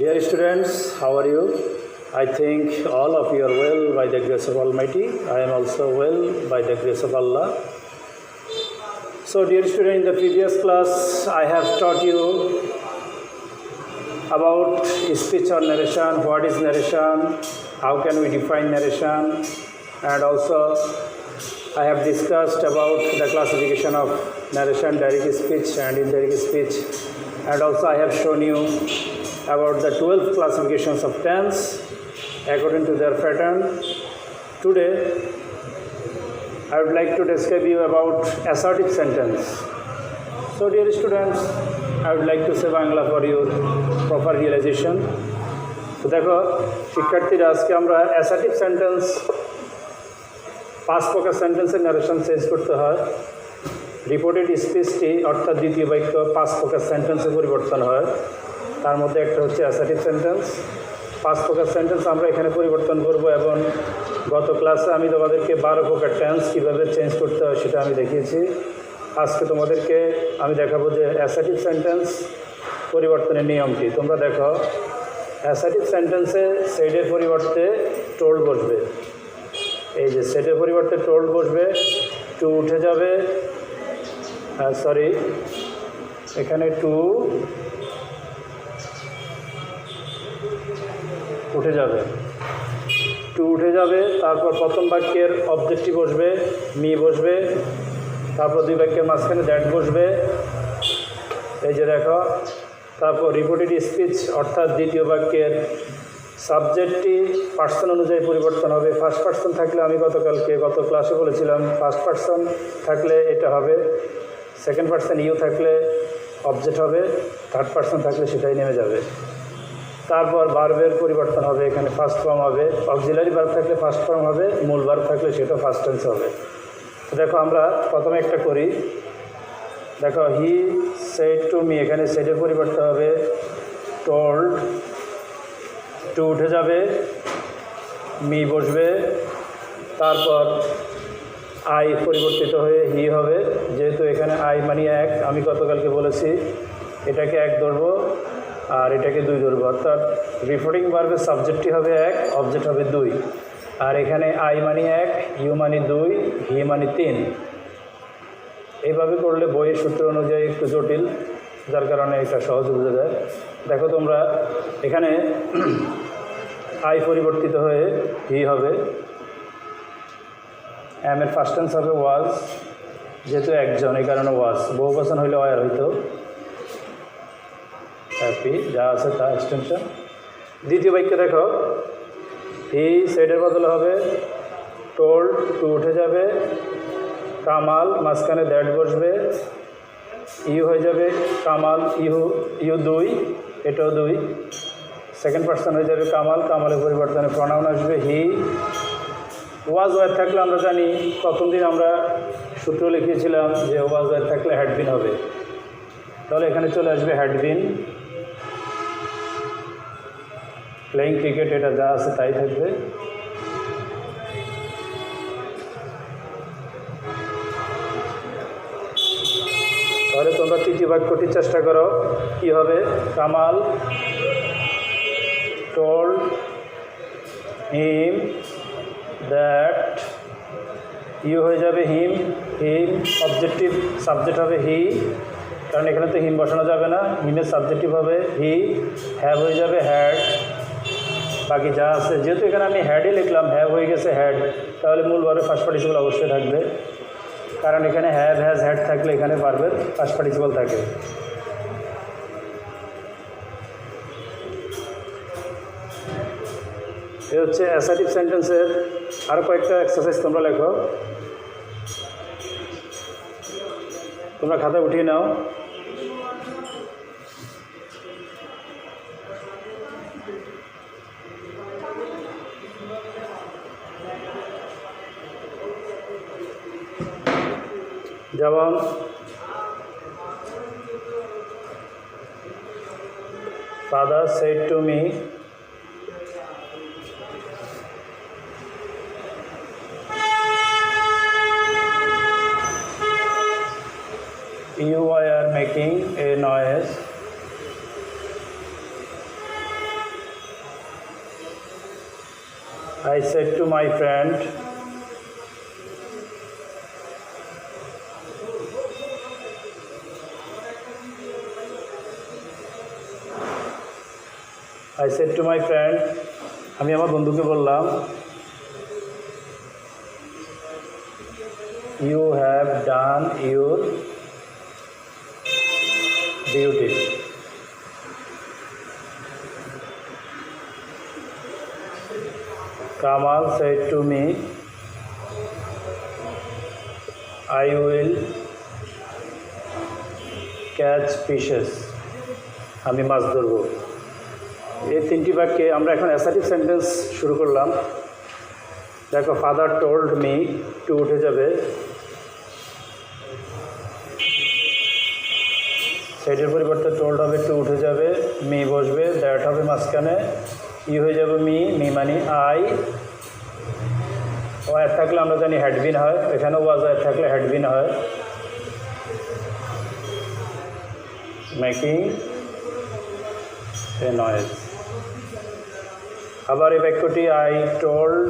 Dear students, how are you? I think all of you are well by the grace of Almighty. I am also well by the grace of Allah. So, dear student, in the previous class, I have taught you about speech or narration, what is narration, how can we define narration, and also I have discussed about the classification of narration, direct speech and indirect speech, and also I have shown you about the 12 classifications of tense according to their pattern. Today, I would like to describe you about assertive sentence. So, dear students, I would like to say Bangla for your proper realization. তো দেখো শিক্ষার্থীরা আজকে আমরা assertive sentence 5 প্রকার সেন্টেন্সের narration change করতে হয়। Reported স্পিচটি অর্থাৎ দ্বিতীয় বাক্য 5 প্রকার সেন্টেন্সে পরিবর্তন হয়। তার মধ্যে একটা হচ্ছে অ্যাসার্টিভ সেন্টেন্স। 5 প্রকার সেন্টেন্স আমরা এখানে পরিবর্তন করব এবং গত ক্লাসে আমি তোমাদেরকে 12 প্রকার টেন্স কীভাবে চেঞ্জ করতে হয় সেটা আমি দেখিয়েছি। আজকে তোমাদেরকে আমি দেখাবো যে অ্যাসার্টিভ সেন্টেন্স পরিবর্তনের নিয়মটি। তোমরা দেখো অ্যাসার্টিভ সেন্টেন্সে সেডের পরিবর্তে টোল্ড বসবে। এই যে সেডের পরিবর্তে টোল্ড বসবে, টু উঠে যাবে, সরি এখানে টু উঠে যাবে, টু উঠে যাবে। তারপর প্রথম বাক্যের অবজেক্টিভ বসবে, মি বসবে। তারপর দুই বাক্যের মাঝখানে দ্যাট বসবে, এই যে দেখো। তারপর রিপোর্টেড স্পিচ অর্থাৎ দ্বিতীয় বাক্যের সাবজেক্টটি পার্সন অনুযায়ী পরিবর্তন হবে। ফার্স্ট পার্সন থাকলে আমি গত ক্লাসে বলেছিলাম ফার্স্ট পার্সন থাকলে এটা হবে, সেকেন্ড পার্সন ইউ থাকলে অবজেক্ট হবে, থার্ড পার্সন থাকলে সেটাই নেমে যাবে। তারপর ভার্বের পরিবর্তন হবে, এখানে ফার্স্ট ফর্ম হবে। অক্সিলারি ভার্ব থাকলে ফার্স্ট ফর্ম হবে, মূল ভার্ব থাকলে সেটা ফার্স্ট টেন্স হবে। দেখো আমরা প্রথমে একটা করি। দেখো হি সেড টু মি, এখানে সেডের পরিবর্তন হবে টোল্ড, টু উঠে যাবে, মি বসবে। তারপর আই পরিবর্তিত হয়ে হি হবে, যেহেতু এখানে আই মানে এক, আমি গতকালকে বলেছি এটাকে এক ধরবো আর এটাকে দুই ধরবো। অর্থাৎ রিপোর্টিং ভার্বের সাবজেক্টটি হবে এক, অবজেক্ট হবে দুই। আর এখানে আই মানে এক, ইউ মানে দুই, হি মানে তিন। এইভাবে করলে বইয়ের সূত্র অনুযায়ী একটু জটিল, যার কারণে এটা সহজ বোঝা যায়। দেখো তোমরা এখানে আই পরিবর্তিত হয়ে হি হবে, এর ফার্স্ট টেন্স হবে ওয়াজ, যেহেতু একজন এই কারণে ওয়াজ। বহু বচন হইলে ওয়ার হইতো, হ্যাপি যা আছে তা এক্সটেনশন। দ্বিতীয় বাক্যে দেখো হি সেডের বদলে হবে টোল্ড, টু উঠে যাবে, কামাল মাঝখানে দ্যাট বসবে, ইউ হয়ে যাবে কামাল, ইউ দুই, এটাও দুই। সেকেন্ড পার্সন হয়ে যাবে কামাল, কামালের পরিবর্তনে প্রনাউন আসবে হি। ওয়াজ ওয়ার থাকলে আমরা জানি প্রথম দিন আমরা সূত্র লিখিয়েছিলাম যে ওয়াজ ওয়ার থাকলে হ্যাডবিন হবে, তাহলে এখানে চলে আসবে হ্যাডবিন। প্লেয়িং ক্রিকেট এটা যা আছে তাই থাকবে। তাহলে তোমরা তৃতীয় বাক্যটি চেষ্টা করো, কি হবে? Kamal told him that, you হয়ে যাবে হিম, অবজেক্টিভ সাবজেক্ট হবে হি, কারণ এখানে তো হিম বসানো যাবে না, হিমের সাবজেক্টিভ হবে হি। হ্যাভ হয়ে যাবে হ্যাড, বাকি যা আছে যেহেতু এখানে আমি হ্যাডই লিখলাম, হ্যাভ হয়ে গেছে হ্যাড, তাহলে মূল ভার্বের ফার্স্ট পার্টিসিপল অবশ্যই থাকবে, কারণ এখানে হ্যাভ হ্যাজ হ্যাড থাকলে এখানে ভার্বের ফার্স্ট পার্টিসিপল থাকে। এ হচ্ছে অ্যাসার্টিভ সেন্টেন্সের আরও কয়েকটা এক্সারসাইজ তোমরা লেখো, তোমরা খাতা উঠিয়ে নাও। যেমন father said to me, you are making a noise. I said to my friend, I said to my friend, আমি আমার বন্ধুকে বললাম, you have done your duty. Kamal said to me, I will catch fishes. আমি মাছ ধরব। এই তিনটি বাক্যে আমরা এখন অ্যাসার্টিভ সেন্টেন্স শুরু করলাম। দেখো, ফাদার টোল্ড মি, টু উঠে যাবে, সেটের পরিবর্তে টোল্ড হবে, টু উঠে যাবে, মি বসবে, দ্যাট হবে মাঝখানে, ই হয়ে যাবে মি, মি মানে আই, ওয়ার থাকলে আমরা জানি হ্যাডবিন হয়, এখানে ওয়াজ ওয়ার থাকলে হ্যাডবিন হয়, মেকিং এ নয়েজ। আবার এই বাক্যটি I told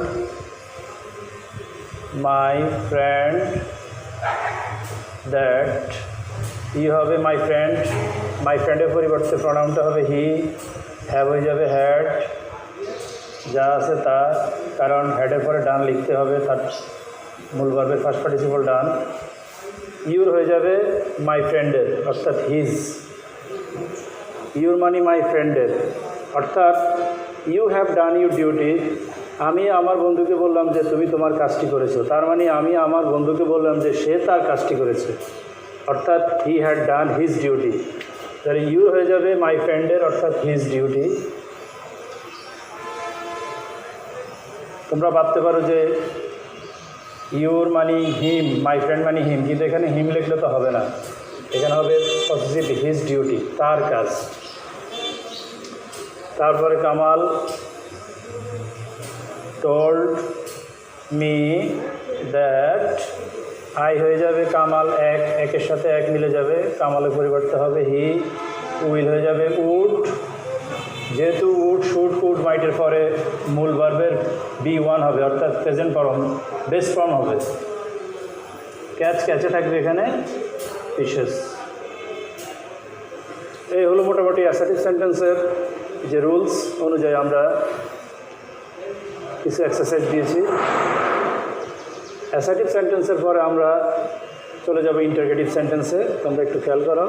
my friend that, ই হবে মাই ফ্রেন্ড, মাই ফ্রেন্ডের পরিবর্তে প্রনাউনটা হবে হি, হ্যাভ হয়ে যাবে হ্যাড, যা আছে তা, কারণ হ্যাডের পরে ডান লিখতে হবে, তার মূল ভার্বের ফার্স্ট পার্টিসিপল ডান। ইউর হয়ে যাবে মাই ফ্রেন্ডের, অর্থাৎ হিজ, ইউর মানে মাই ফ্রেন্ডের, অর্থাৎ you have done your duty. আমি আমার বন্ধুকে বললাম যে তুমি তোমার কাজটি করেছো, তার মানে আমি আমার বন্ধুকে বললাম যে সে তার কাজটি করেছে, অর্থাৎ he had done his duty. তাহলে ইউর হয়ে যাবে মাই ফ্রেন্ডের, অর্থাৎ হিজ ডিউটি। তোমরা ভাবতে পারো যে your money him, my friend মানি হিম, কিন্তু এখানে হিম লিখলে তো হবে না, এখানে হবে পজিটিভ হিজ ডিউটি, তার কাজ। তারপরে Kamal told me that, I হয়ে যাবে কামাল এক, একের সাথে এক মিলে যাবে, কামালের পরিবর্তে হবে হি, উইল হয়ে যাবে উড, যেহেতু উড শুড কুড মাইটের পরে মূল ভার্বের বি ওয়ান হবে, অর্থাৎ প্রেজেন্ট ফর্ম, বেস ফর্ম হবে, ক্যাচ ক্যাচে থাকবে এখানে ফিশেস। এই হলো মোটামুটি অ্যাসার্টিভ সেন্টেন্সের যে রুলস অনুযায়ী আমরা কিছু এক্সারসাইজ দিয়েছি। অ্যাসার্টিভ সেন্টেন্সের পরে আমরা চলে যাব ইন্টারগেটিভ সেন্টেন্সে, তোমরা একটু খেয়াল করো।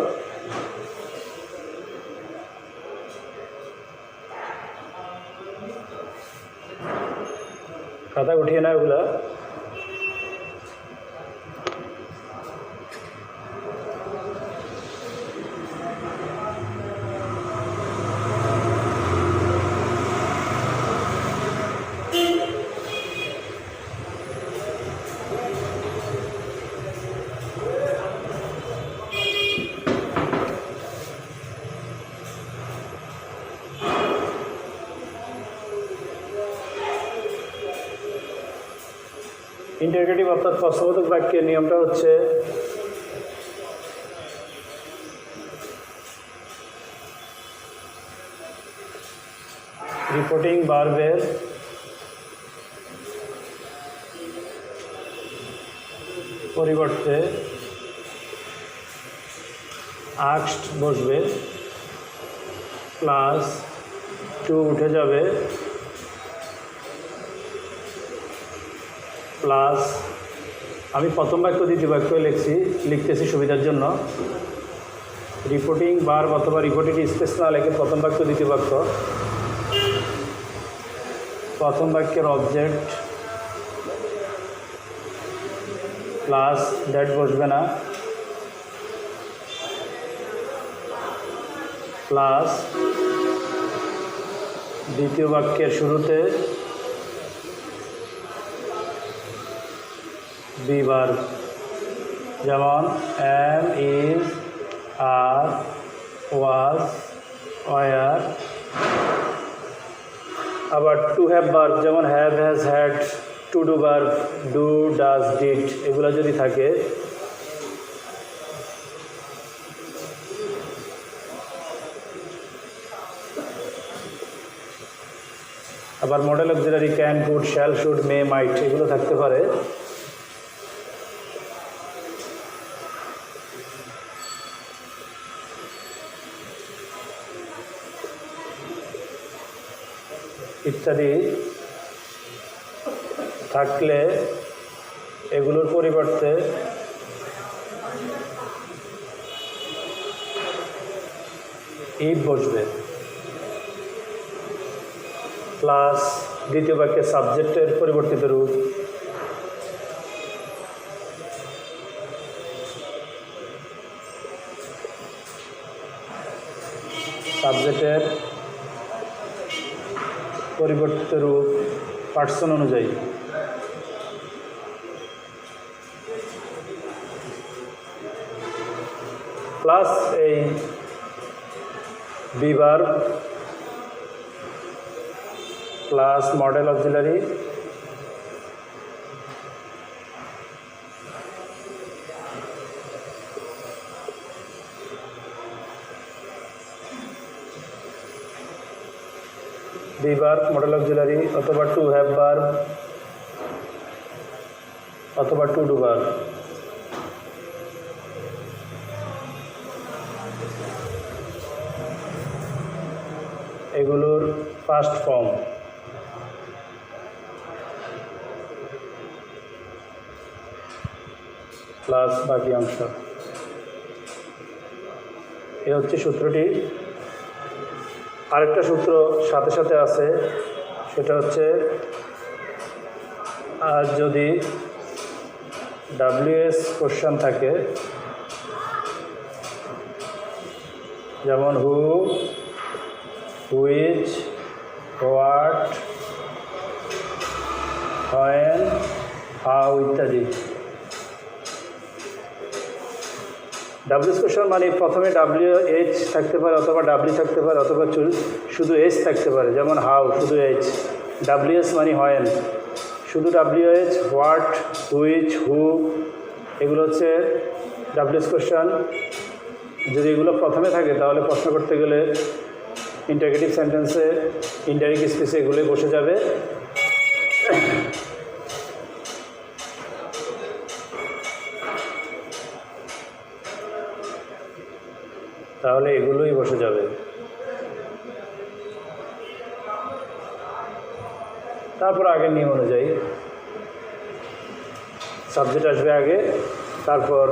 খাতা উঠিয়ে না ওগুলা। ইন্টারগেটিভ অর্থাৎ প্রশ্নবোধক বাক্যের নিয়মটা হচ্ছে রিপোর্টিং ভার্বের পরিবর্তে আস্কড বসবে, প্লাস টু উঠে যাবে, প্লাস আমি প্রথম বাক্য দ্বিতীয় বাক্য লিখতেছি সুবিধার জন্য। রিপোর্টিং ভার্ব অথবা রিপোর্টিং স্পেস না লিখে প্রথম বাক্য দ্বিতীয় বাক্য, প্রথম বাক্যের অবজেক্ট প্লাস দ্যাট বসবে না, প্লাস দ্বিতীয় বাক্যের শুরুতে বি ভার্ব, যেমন am, is, are, was, were. আবার টু হ্যাভ ভার্ব, যেমন have, has, had. To do verb, do, does, did, এগুলো যদি থাকে আবার modal auxiliary can, could, shall, should, may, might এগুলো থাকতে পারে। ইত্যাদি থাকলে এগুলোর পরিবর্তে ইফ বসবে, প্লাস দ্বিতীয় বাক্যে সাবজেক্টের পরিবর্তিত রূপ, সাবজেক্টের পরিবর্তিত রূপ পার্সন অনুযায়ী, প্লাস এই be verb plus modal auxiliary be verb modal auxiliary অথবা টু হ্যাভ ভার্ব অথবা টু ডু ভার্ব। এগুলোর ফার্স্ট ফর্ম প্লাস বাকি অংশ। এ হচ্ছে সূত্রটি। আরেকটা সূত্র সাথে সাথে আছে, সেটা হচ্ছে আর যদি WS কোশ্চেন থাকে, যেমন হু, হুইচ, হোয়াট, হোয়েন, হাউ ইত্যাদি। WS কোশ্চেন মানে প্রথমে WH থাকতে পারে অথবা W থাকতে পারে অথবা শুধু H থাকতে পারে, যেমন হাউ শুধু H, WS মানে হোয়েন শুধু WH, হোয়াট, হুইচ, হু এগুলো হচ্ছে WS কোশ্চেন। যদি এগুলো প্রথমে থাকে তাহলে প্রশ্ন করতে গেলে ইন্টারগেটিভ সেন্টেন্সে ইনডাইরেক্ট স্পেসে এগুলোই বসে যাবে। তাহলে এগুলোই বসে যাবে। তারপর আগের নিয়ম অনুযায়ী সাবজেক্ট আসবে আগে, তারপর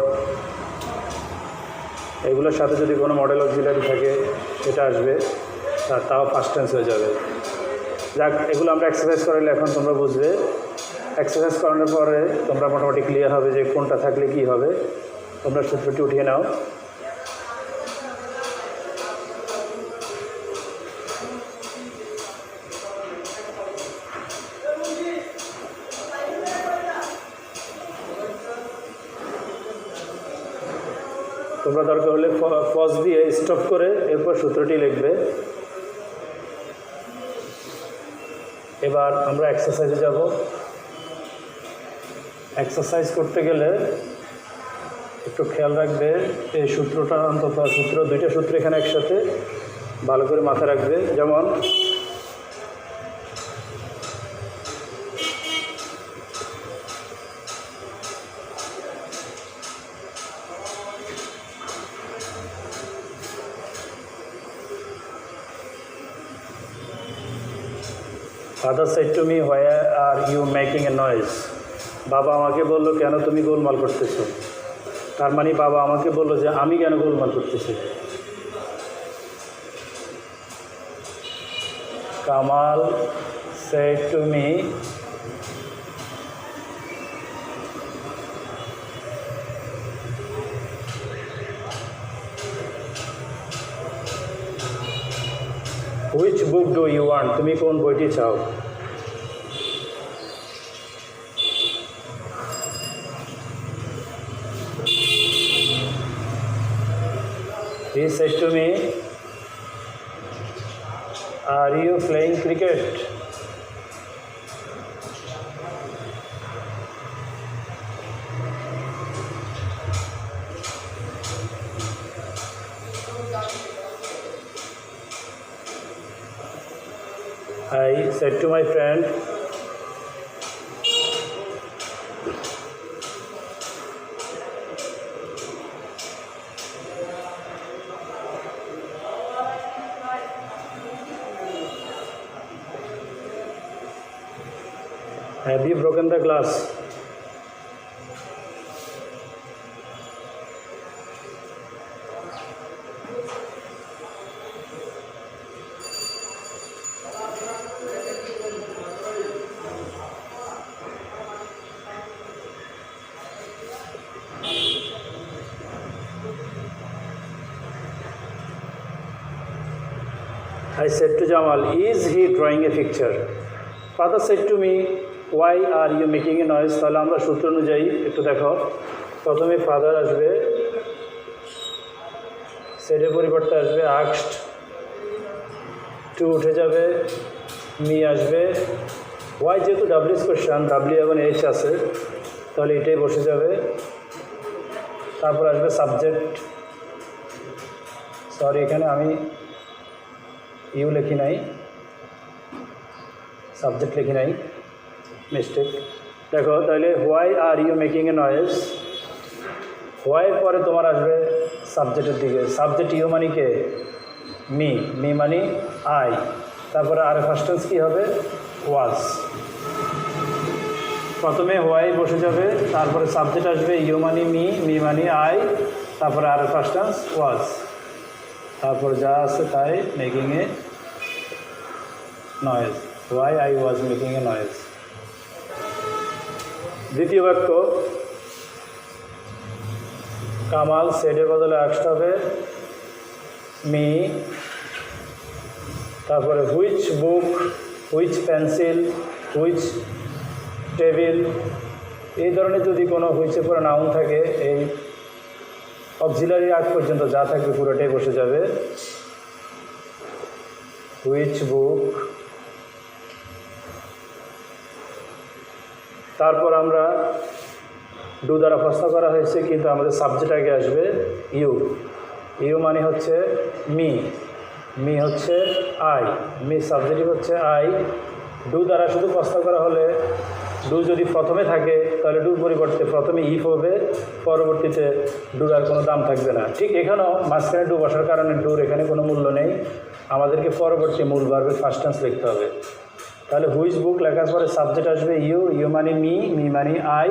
এগুলোর সাথে যদি কোনো মডেল অক্সিলারি থাকে সেটা আসবে, তাও ফার্স্ট টেন্স হয়ে যাবে। যাক, এগুলো আমরা এক্সারসাইজ করালে এখন তোমরা বুঝবে। এক্সারসাইজ করানোর পরে তোমরা মোটামুটি ক্লিয়ার হবে যে কোনটা থাকলে কি হবে। তোমরা সূত্রটি উঠিয়ে নাও। তোমরা দরকার হলে পজ দিয়ে স্টপ করে এরপর সূত্রটি লিখবে। এবার আমরা এক্সারসাইজে যাব। এক্সারসাইজ করতে গেলে একটু খেয়াল রাখবে এই সূত্রটা, অন্তত দুইটা সূত্র এখানে একসাথে ভালো করে মাথায় রাখবে। যেমন father said to me, why are you making a noise. বাবা আমাকে বললো, কেন তুমি গোলমাল করতেছো। তার মানে বাবা আমাকে বললো যে আমি কেন গোলমাল করতেছি। Kamal said to me which book do you want, তুমি কোন বইটি চাও। He said to me, are you playing cricket? I said to my friend, have you broken the glass? I said to Jamal, is he drawing a picture? Father said to me, why are you making a noise? তাহলে আমরা সূত্র অনুযায়ী একটু দেখো, প্রথমে father আসবে, সেটের পরিবর্তে আসবে আস্কড, টু উঠে যাবে, মি আসবে, ওয়াই যেহেতু ডাব্লিউএস কোয়েশ্চেন, ডাব্লিউ এবং এইচ আছে তাহলে এটাই বসে যাবে, তারপর আসবে সাবজেক্ট, সরি এখানে আমি ইউ লিখি নাই, সাবজেক্ট লিখি নাই, মিস্টেক। দেখো তাহলে why are you making a noise, হোয়াইয়ের পরে তোমার আসবে সাবজেক্টের দিকে, সাবজেক্ট ইউ মানে কে? মি, মি মানে আই, তারপরে আর ফার্স্ট টেন্স কী হবে? ওয়াজ। প্রথমে হোয়াই বসে যাবে, তারপরে সাবজেক্ট আসবে ইউ মানে মি, মি মানে আই, তারপরে আর ফার্স্ট টেন্স ওয়াজ, তারপর যা আছে তাই making a noise, why I was making a noise. দ্বিতীয় বাক্য, কামাল সেটের বদলে আস্কড হবে মি, তারপরে which book, which pencil, which table, এই ধরনের যদি কোনো হুইচের পরে নাউন থাকে, এই অক্সিলারি আগ পর্যন্ত যা থাকবে পুরোটাই বসে যাবে, হুইচ বুক। তারপর আমরা ডু দ্বারা প্রশ্ন করা হয়েছে, কিন্তু আমাদের সাবজেক্ট আগে আসবে ইউ, ইউ মানে হচ্ছে মি, মি হচ্ছে আই, মি সাবজেক্টিভ হচ্ছে আই। ডু দ্বারা শুধু প্রশ্ন করা হলে, ডু যদি প্রথমে থাকে তাহলে ডুর পরিবর্তে প্রথমে ইফ হবে, পরবর্তীতে ডুর আর কোনো দাম থাকবে না। ঠিক এখানেও মাঝখানে ডু বসার কারণে ডুর এখানে কোনো মূল্য নেই, আমাদেরকে পরবর্তী মূল ভার্বের ফার্স্ট টেন্স লিখতে হবে। তাহলে হুইচ বুক লেখার পরে সাবজেক্ট আসবে ইউ, ইউ মানে মি, মি মানে আই,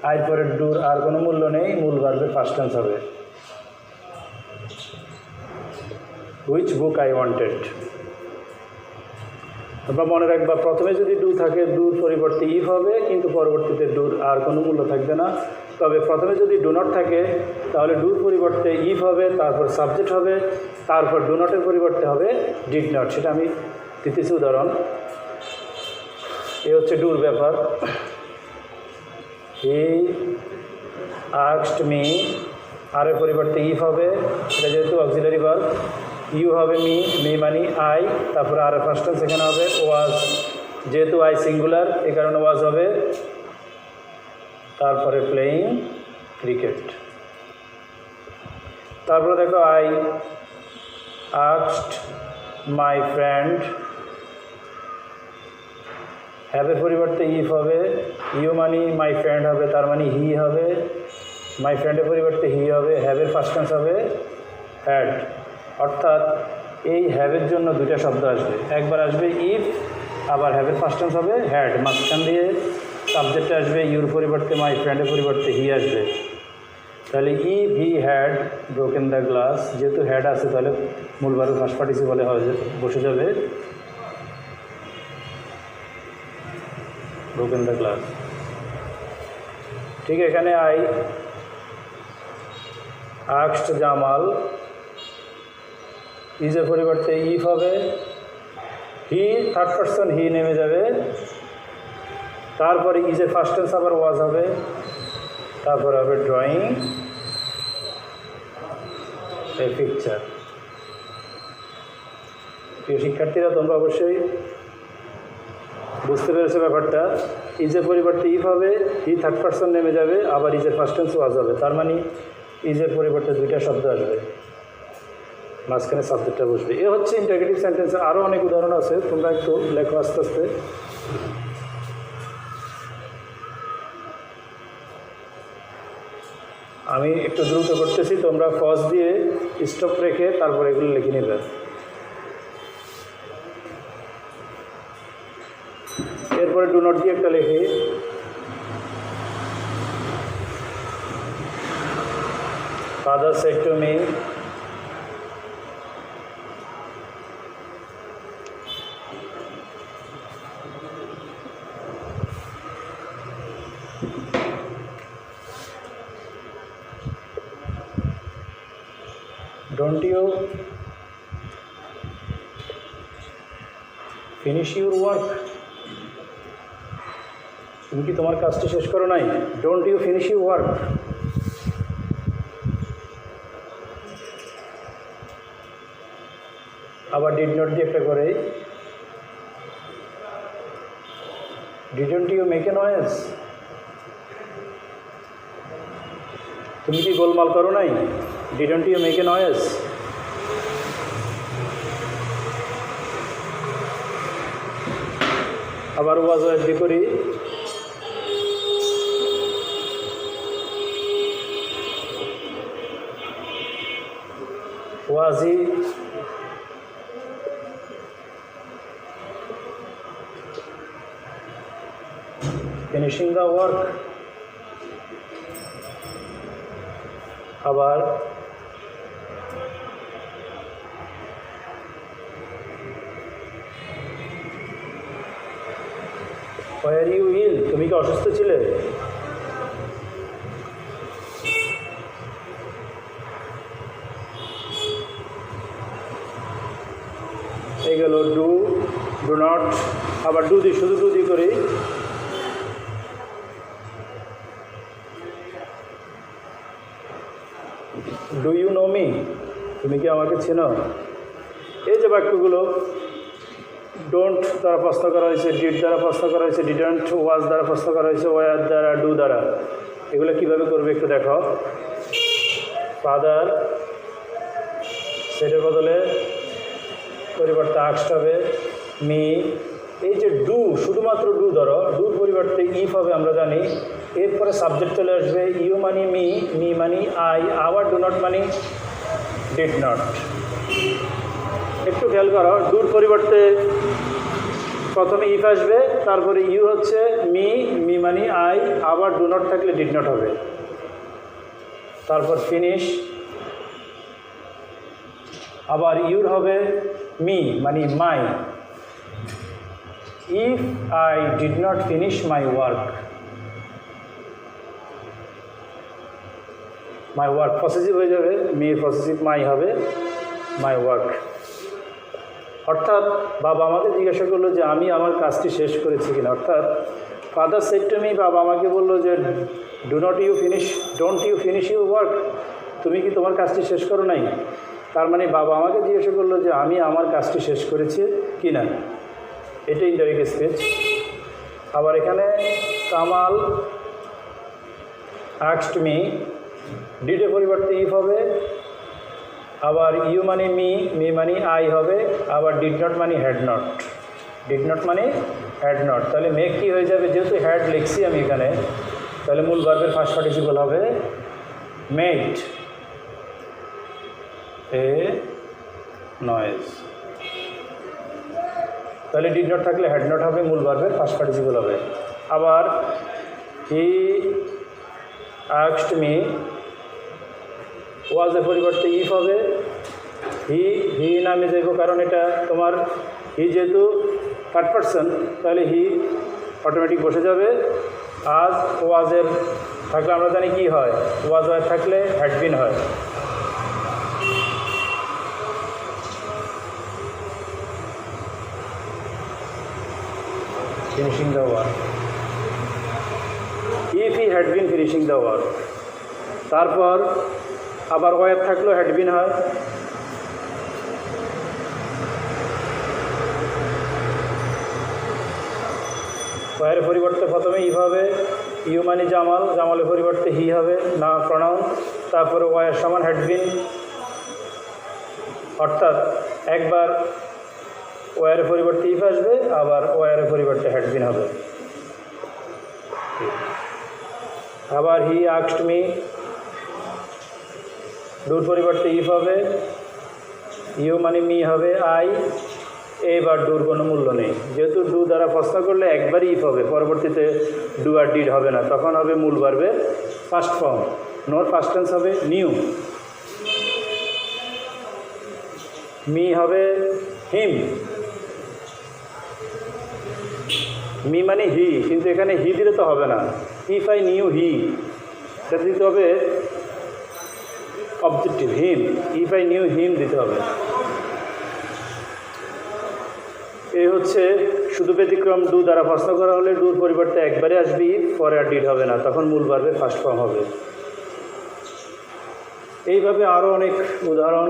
আই পরে ডুর আর কোনো মূল্য নেই, মূল ভার্বের ফার্স্ট টেন্স হবে হুইচ বুক আই ওয়ান্টেড। তোমরা মনে রাখবা, প্রথমে যদি ডু থাকে ডুর পরিবর্তে ইফ হবে, কিন্তু পরবর্তীতে ডুর আর কোনো মূল্য থাকবে না। তবে প্রথমে যদি ডু নট থাকে তাহলে ডুর পরিবর্তে ইফ হবে, তারপর সাবজেক্ট হবে, তারপর ডু নটের পরিবর্তে হবে ডিড নট। সেটা আমি দিতেছি উদাহরণ। এ হচ্ছে ডুর ব্যাপার। হি আস্কড মি, আর এর পরিবর্তে ইফ হবে, এটা যেহেতু অক্সিলারি ভার্ব, ইউ হবে মি, মি মানে আই, তারপরে আর ফার্স্ট টেন্স এখানে হবে ওয়াজ, যেহেতু আই সিঙ্গুলার এই কারণে ওয়াজ হবে, তারপরে প্লেয়িং ক্রিকেট। তারপরে দেখো আই আস্কড মাই ফ্রেন্ড, হ্যাভের পরিবর্তে ইফ হবে, ইউ মানে মাই ফ্রেন্ড হবে, তার মানে হি হবে, মাই ফ্রেন্ডের পরিবর্তে হি হবে, হ্যাভের ফার্স্ট টেন্স হবে হ্যাড। অর্থাৎ এই হ্যাভের জন্য দুইটা শব্দ আসবে, একবার আসবে ইফ, আবার হ্যাভের ফার্স্ট টেন্স হবে হ্যাড, মাঝখান দিয়ে সাবজেক্টে আসবে ইউর পরিবর্তে মাই ফ্রেন্ডের পরিবর্তে হি আসবে। তাহলে if he had broken the glass, যেহেতু হ্যাড আছে তাহলে মূল ভার্বের ফার্স্ট পার্টিসিপলে বসে যাবে ব্রোকেন দ্য গ্লাস। ঠিক এখানে আই আস্কড জামাল, ইজের পরিবর্তে ইফ হবে, হি থার্ড পারসন হি নেমে যাবে, তারপরে ইজের ফার্স্ট টেন্স আবার ওয়াজ হবে, তারপরে হবে ড্রয়িং এ পিকচার। প্রিয় শিক্ষার্থীরা, তোমরা অবশ্যই বুঝতে পেরেছো ব্যাপারটা। ইজের পরিবর্তে ইফ হবে, হি থার্ড পারসন নেমে যাবে, আবার ইজের ফার্স্ট টেন্স ওয়াজ হবে, তার মানে ইজের পরিবর্তে দুইটা শব্দ আসবে। মাঝখানে সাবজেক্টটা বসবে। এ হচ্ছে ইন্টারগেটিভ সেন্টেন্সের আরও অনেক উদাহরণ আছে, তোমরা একটু লেখো আস্তে আস্তে। আমি একটু দ্রুত করতেছি, তোমরা পজ দিয়ে স্টপ রেখে তারপর এগুলো লিখে নেবে। এরপরে ডু নট দিয়ে একটা লিখি। Father said to me, don't you finish your work? তুমি কি তোমার কাজটি শেষ করো নাই? Don't you finish your work? আবার ডিড নট দিয়ে একটা করে, didn't you make a noise? তুমি কি গোলমাল করো নাই? Didn't you make a noise? আবার ওয়াজ দিয়ে করি, was he finishing the work? আবার were you ill? তুমি কি অসুস্থ ছিলে? এই গেল ডু, ডু নট। আবার ডু দি, শুধু ডু দি করি, ডু ইউ নো মি? তুমি কি আমাকে চেনো? এই যে বাক্যগুলো ডোন্ট দ্বারা প্রশ্ন করা হয়েছে, ডিড দ্বারা প্রশ্ন করা হয়েছে, ডিডন্ট, ওয়াজ দ্বারা প্রশ্ন করা হয়েছে, ওয়ার দ্বারা, ডু দ্বারা, এগুলো কীভাবে করবে একটু দেখো। ফাদার সেটার বদলে পরিবর্তে আক্সড হবে মি। এই যে ডু, শুধুমাত্র ডু ধরো, ডুর পরিবর্তে ইফ হবে আমরা জানি। এরপরে সাবজেক্ট চলে আসবে, ইউ মানি মি, মি মানি আই, আবার ডু নট মানি ডিড নট। একটু খেয়াল করো, ডুর পরিবর্তে প্রথমে ইফ আসবে, তারপরে ইউ হচ্ছে মি, মি মানি আই, আবার ডু নট থাকলে ডিড নট হবে। তারপর ফিনিশ, আবার ইউর হবে মি মানে my. If I did not finish my work, my work possessive হয়ে যাবে, মি পসেসিভ মাই হবে, মাই ওয়ার্ক। অর্থাৎ বাবা আমাকে জিজ্ঞাসা করলো যে আমি আমার কাজটি শেষ করেছি কিনা। অর্থাৎ ফাদার সেড টু মি, বাবা আমাকে বললো যে do not you finish, don't you finish your work? তুমি কি তোমার কাজটি শেষ করো নাই? তার মানে বাবা আমাকে জিজ্ঞাসা করলো যে আমি আমার কাজটি শেষ করেছি কি না। এটা ইনডাইরেক্ট স্পিচ। আবার এখানে কামাল আস্কড মি, ডিডের পরিবর্তে ইফ হবে, আবার ইউ মানে মি, মি মানে আই হবে, আবার ডিড নট মানে হ্যাড নট, ডিড নট মানে হ্যাড নট। তাহলে মেক কি হয়ে যাবে, যেহেতু হ্যাড লিখছি আমি এখানে, তাহলে মূল ভার্বের ফার্স্ট পার্টিসিপল হবে মেড এ নয়েজ। তাহলে ডিড নট থাকলে হ্যাড নট হবে, মূল ভার্বের ফার্স্ট পার্টিসিপল হবে। আবার হি আস্কড মি, ওয়াজের পরিবর্তে ইফ হবে, হি, হি নামে যাইব, কারণ এটা তোমার হি যেহেতু থার্ড পারসন, তাহলে হি অটোমেটিক বসে যাবে। আজ ওয়াজের থাকলে আমরা জানি কি হয়, ওয়াজ হয় থাকলে হ্যাড বিন হয়। Finishing the work, if he had been finishing the work. তারপর আবার ওয়ার থাকলেও হ্যাড বিন হয়। ওয়ারের পরিবর্তে প্রথমে ইফ হবে, ইউ মানে জামাল, জামালের পরিবর্তে হি হবে না প্রনাউন, তারপরে ওয়ার সমান হ্যাড বিন, অর্থাৎ একবার ওয়ারের পরিবর্তে ইফ আসবে, আবার ওয়ারের পরিবর্তে হ্যাড বিন হবে। আবার হি আস্কড মি, ডুর পরিবর্তে ইফ হবে, ইউ মানে মি হবে, আই, এবার ডুর কোনো মূল্য নেই। যেহেতু ডু দ্বারা প্রশ্ন করলে একবারই ইফ হবে, পরবর্তীতে ডু আর ডিড হবে না, তখন হবে মূল ভার্বের ফার্স্ট ফর্ম। নোর ফার্স্ট টেন্স হবে নিউ। মি হবে হিম, মি মানে হি, কিন্তু এখানে হি দিলে তো হবে না। ইফ আই নিউ হি, সেটা দিতে হবে objective him. If I knew হিম দিতে হবে। এই হচ্ছে শুধু ব্যতিক্রম, ডু দ্বারা প্রশ্ন করা হলে ডুর পরিবর্তে একবারে আসবে ইফ, পরে আর ডিড হবে না, তখন মূল ভার্বের ফার্স্ট ফর্ম হবে। এইভাবে আরও অনেক উদাহরণ।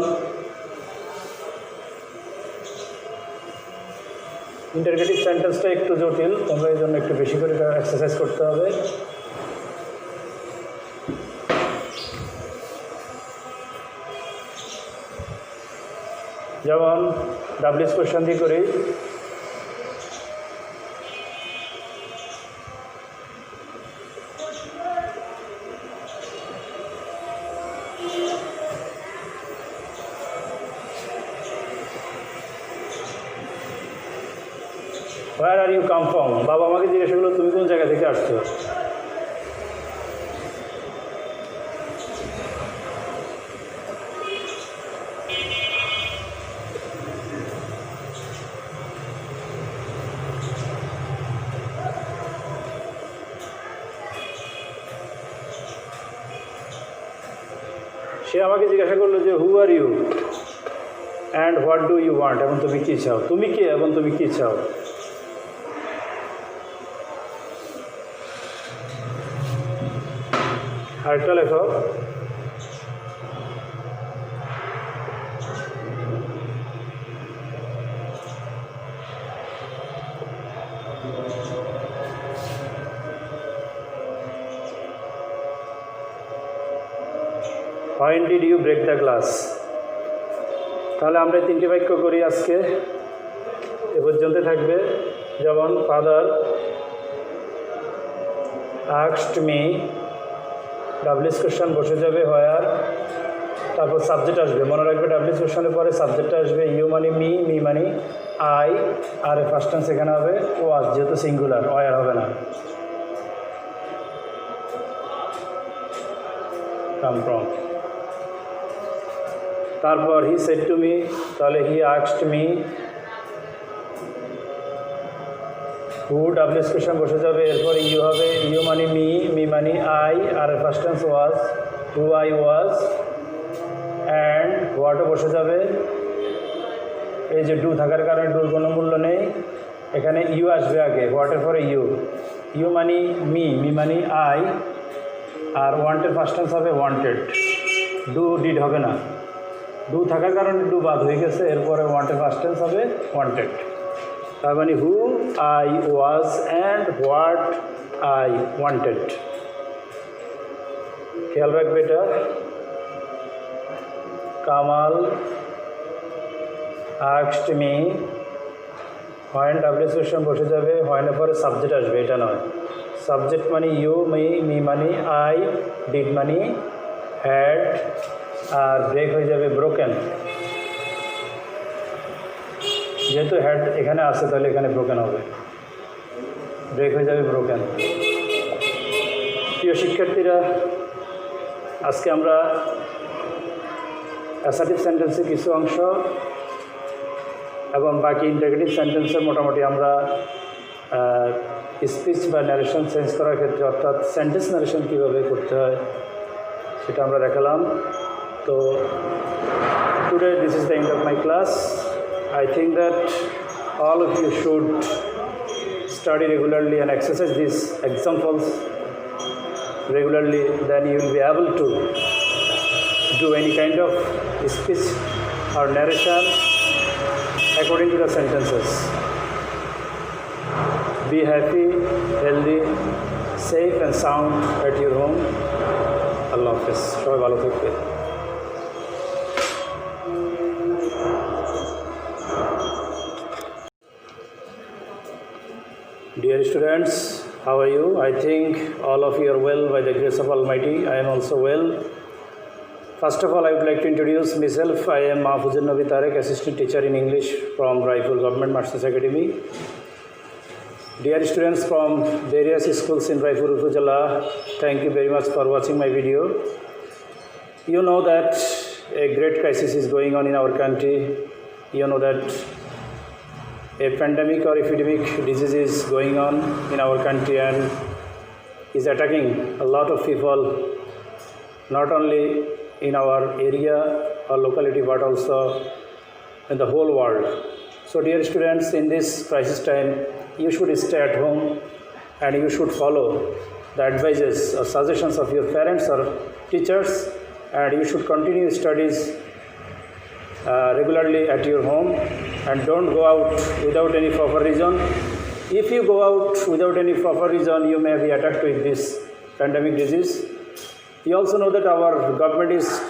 ইন্টারগেটিভ সেন্টেন্সটা একটু জটিল, তোমরা এই জন্য একটু বেশি করে এক্সারসাইজ করতে হবে। যেমন ডাব্লিউএস কোয়েশ্চন দিয়ে করি, হোয়ার আর ইউ কাম ফ্রম। বাবা আমাকে জিজ্ঞাসা করলো তুমি কোন জায়গা থেকে আসছো। সে আমাকে জিজ্ঞাসা করলো যে who are you and what do you want, এবং তুমি কী চাও, তুমি কে এবং তুমি কী চাও। আরেকটা লেখো, When did you break the glass? তাহলে আমরা তিনটি বাক্য করি আজকে, এ পর্যন্ত থাকবে। যেমন father asked me, WS question বসে যাবে হোয়ার, তারপর সাবজেক্ট আসবে। মনে রাখবে ডাব্লিউএস কোয়েশ্চনের পরে সাবজেক্টটা আসবে ইউ মানে মি, মি মানে আই, আর ফার্স্ট টেন্স এখানে হবে ওয়াজ, যেহেতু সিঙ্গুলার, ওয়ার হবে না। Come from. তারপর হি সেড টু মি, তাহলে he asked me, who WH question বসে যাবে, এরপরে ইউ হবে, ইউ মানে মি, মি মানে I, are past tense was, who I was, and হোয়াটও বসে যাবে। এই যে ডু থাকার কারণে ডুর কোনো মূল্য নেই, এখানে ইউ আসবে আগে, হোয়াটের পরে ইউ, ইউ মানে মি, মি মানে আই, আর ওয়ান্টেড ফার্স্ট টেন্স হবে ওয়ান্টেড, ডু ডিড হবে না। ডু থাকার কারণে ডু বাদ হয়ে গেছে, এরপরে ওয়ান্টেড ফার্স্ট টেন্স হবে ওয়ান্টেড। তার মানে who I was and what I wanted. খেয়াল রাখবে এটা। Kamal asked me, when WS question বসে যাবে, হোয়েনের পরে সাবজেক্ট আসবে, এটা নয়। সাবজেক্ট মানে ইউ, মি, মি মানে আই, ডিড মানে হ্যাড, আর ব্রেক হয়ে যাবে ব্রোকেন। যেহেতু হ্যাড এখানে আসে তাহলে এখানে ব্রোকেন হবে, ব্রেক হয়ে যাবে ব্রোকেন। প্রিয় শিক্ষার্থীরা, আজকে আমরা অ্যাসার্টিভ সেন্টেন্সের কিছু অংশ এবং বাকি ইন্টারগেটিভ সেন্টেন্সের মোটামুটি আমরা স্পিচ বা ন্যারেশন চেঞ্জ করার ক্ষেত্রে, অর্থাৎ সেন্টেন্স ন্যারেশন কীভাবে করতে হয় সেটা আমরা দেখালাম। তো today this is the end of my class. I think that all of you should study regularly and exercise these examples regularly, then you will be able to do any kind of speech or narration according to the sentences. Be happy, healthy, safe and sound at your home. Allah Hafiz. সবাই ভালো থাকবে। Dear students, how are you? I think all of you are well by the grace of Almighty. I am also well. First of all, I would like to introduce myself. I am Mahfuzur Nabi Tarek, assistant teacher in English from Raipur Government Masters Academy. Dear students from various schools in Raipur Upazila, thank you very much for watching my video. You know that a great crisis is going on in our country. You know that a pandemic or epidemic disease is going on in our country and is attacking a lot of people, not only in our area or locality but also in the whole world. So dear students, in this crisis time, you should stay at home and you should follow the advices or suggestions of your parents or teachers, and you should continue studies regularly at your home and don't go out without any proper reason. If you go out without any proper reason, you may be attacked with this pandemic disease. You also know that our government is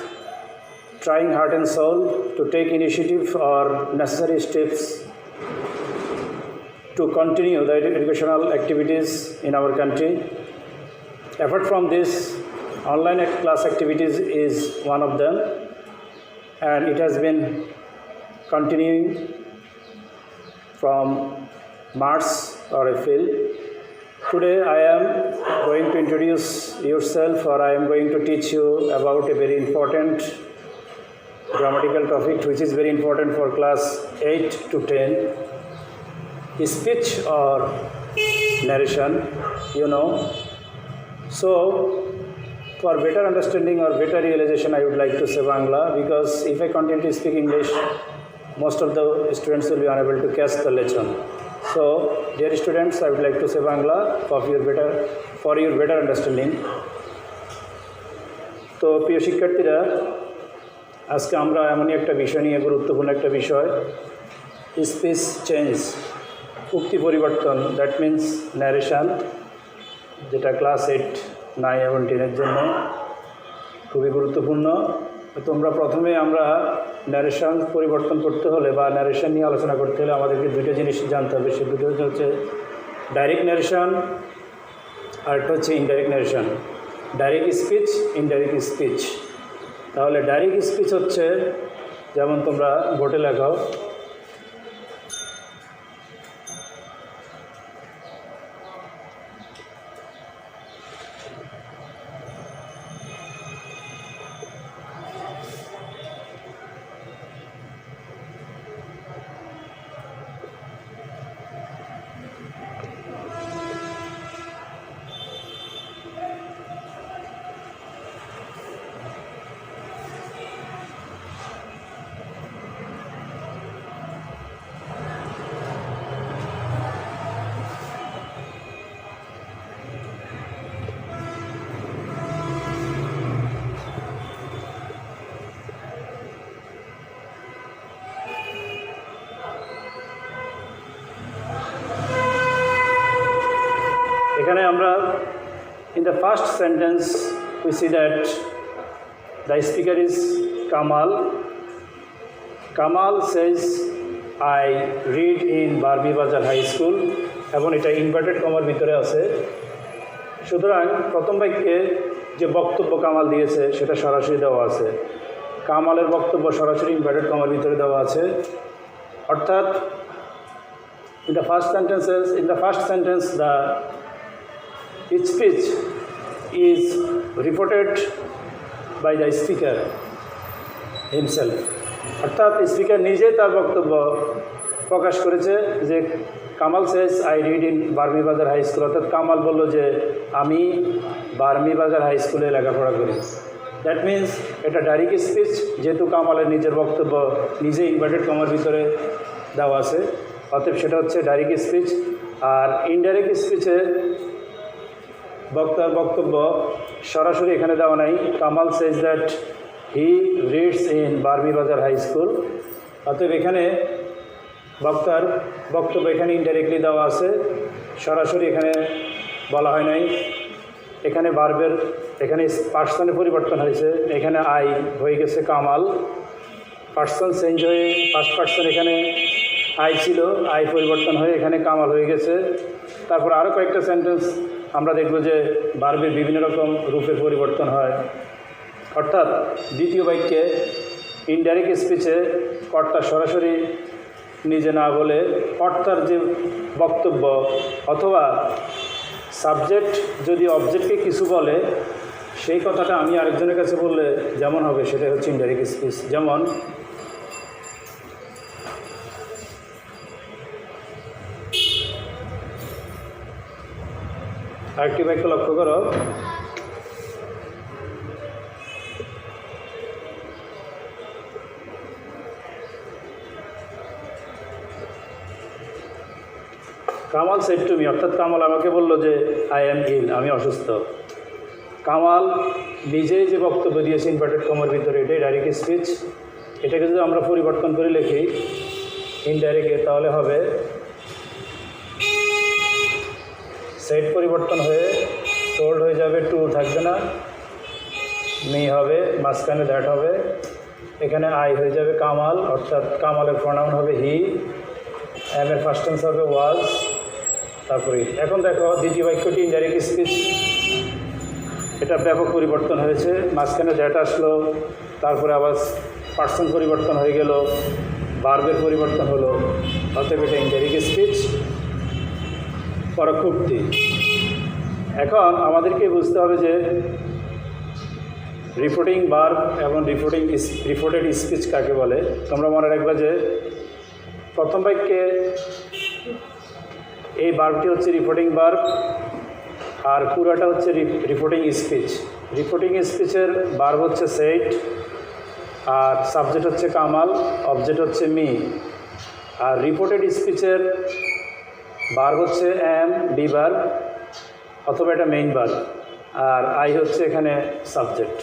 trying heart and soul to take initiative or necessary steps to continue the educational activities in our country. Apart from this, online class activities is one of them, and it has been continuing from March or April. Today I am going to introduce yourself, or I am going to teach you about a very important grammatical topic which is very important for class 8 to 10, speech or narration, you know. So for better understanding or better realization, I would like to say Bangla, because if I continue to speak English, most of the students will be unable to catch the lesson. So, dear students, I would like to say Bangla for your better understanding. তো প্রিয় শিক্ষার্থীরা, আজকে আমরা এমনই একটা বিষয় নিয়ে, গুরুত্বপূর্ণ একটা বিষয়, স্পিচ চেঞ্জ, উক্তি পরিবর্তন, দ্যাট মিন্স ন্যারেশন, যেটা ক্লাস 8, 9 এবং 10-এর জন্য খুবই গুরুত্বপূর্ণ। তোমরা প্রথমে আমরা ন্যারেশন পরিবর্তন করতে হলে বা ন্যারেশন নিয়ে আলোচনা করতে হলে আমাদেরকে দুটো জিনিস জানতে হবে। সেই দুটো হচ্ছে ডাইরেক্ট ন্যারেশন আর একটা হচ্ছে indirect narration. Direct speech, indirect speech. তাহলে ডাইরেক্ট স্পিচ হচ্ছে, যেমন তোমরা বোর্ডে লেখাও, এখানে আমরা in the first sentence we see that the speaker is Kamal. Kamal says, I read in Barbi Bazar High School, এবং এটা ইনভার্টেড কমার ভিতরে আছে। সুতরাং প্রথম বাক্যে যে বক্তব্য কামাল দিয়েছে সেটা সরাসরি দেওয়া আছে। কামালের বক্তব্য সরাসরি ইনভার্টেড কমার ভিতরে দেওয়া আছে, অর্থাৎ in the first sentence the speech is reported by the speaker himself, অর্থাৎ স্পিকার নিজে তার বক্তব্য প্রকাশ করেছে যে Kamal says I read in vermi বাজার হাই স্কুল, অর্থাৎ কামাল বলল যে আমি বার্মি বাজার হাই স্কুলে লেখাপড়া করি। দ্যাট মিন্স এটা ডাইরেক্ট স্পিচ, যেহেতু কামালের নিজের বক্তব্য নিজে ইনভার্টেড কমার ভিতরে দেওয়া আছে, অতএব সেটা হচ্ছে ডাইরেক্ট স্পিচ। আর ইনডাইরেক্ট স্পিচে বক্তার বক্তব্য সরাসরি এখানে দেওয়া নাই। Kamal says that he reads in vermi বাজার হাই স্কুল, অতএব এখানে বক্তার বক্তব্য এখানে ইনডাইরেক্টলি দেওয়া আছে, সরাসরি এখানে বলা হয় নাই। এখানে ভার্বের এখানে পার্সনে পরিবর্তন হয়েছে, এখানে আই হয়ে গেছে কামাল, পার্সন চেঞ্জ হয়ে ফার্স্ট পার্সন এখানে আই ছিল, আই পরিবর্তন হয়ে এখানে কামাল হয়ে গেছে। তারপর আরও কয়েকটা সেন্টেন্স আমরা দেখব যে ভার্বের বিভিন্ন রকম রূপের পরিবর্তন হয়। অর্থাৎ দ্বিতীয় বাক্যে ইনডাইরেক্ট স্পিচে কর্তা সরাসরি নিজে না বলে কর্তার যে বক্তব্য অথবা সাবজেক্ট যদি অবজেক্টকে কিছু বলে সেই কথাটা আমি আরেকজনের কাছে বললে যেমন হবে সেটা হচ্ছে ইনডাইরেক্ট স্পিচ। যেমন আরেকটি বাক্য লক্ষ্য করো, কামাল সেড টু মি, অর্থাৎ কামাল আমাকে বলল যে আই অ্যাম ইল, আমি অসুস্থ। কামাল নিজেই যে বক্তব্য দিয়েছে ইনভার্টেড কমার ভিতরে, এটাই ডাইরেক্ট স্পিচ। এটাকে যদি আমরা পরিবর্তন করে লিখি ইনডাইরেক্টে তাহলে হবে সেড পরিবর্তন হয়ে টোল্ড হয়ে যাবে, টু থাকবে না, মি হবে, মাঝখানে দ্যাট হবে, এখানে আই হয়ে যাবে কামাল, অর্থাৎ কামালের প্রোনাউন হবে হি, এম এর ফার্স্ট টেন্স হবে ওয়াজ, তারপরে এখন দেখো দ্বিতীয় বাক্যটি ইনডাইরেক্ট স্পিচ, এটা ব্যাপক পরিবর্তন হয়েছে, মাঝখানে দ্যাট আসলো, তারপরে আবার পার্সন পরিবর্তন হয়ে গেল, ভার্বের পরিবর্তন হলো, অতএব এটা ইনডাইরেক্ট স্পিচ, পরোক্ষোক্তি। এখন আমাদেরকে বুঝতে হবে যে রিপোর্টিং ভার্ব এবং রিপোর্টেড স্পিচ কাকে বলে। তোমরা মনে রাখবে যে প্রথম বাক্যে এই ভার্বটি হচ্ছে রিপোর্টিং ভার্ব আর পুরাটা হচ্ছে রিপোর্টিং স্পিচ। রিপোর্টিং স্পিচের ভার্ব হচ্ছে সেড আর সাবজেক্ট হচ্ছে কামাল, অবজেক্ট হচ্ছে মি। আর রিপোর্টেড স্পিচের ভার্ব হচ্ছে এম, বি ভার্ব অথবা এটা মেইন ভার্ব, আর আই হচ্ছে এখানে সাবজেক্ট।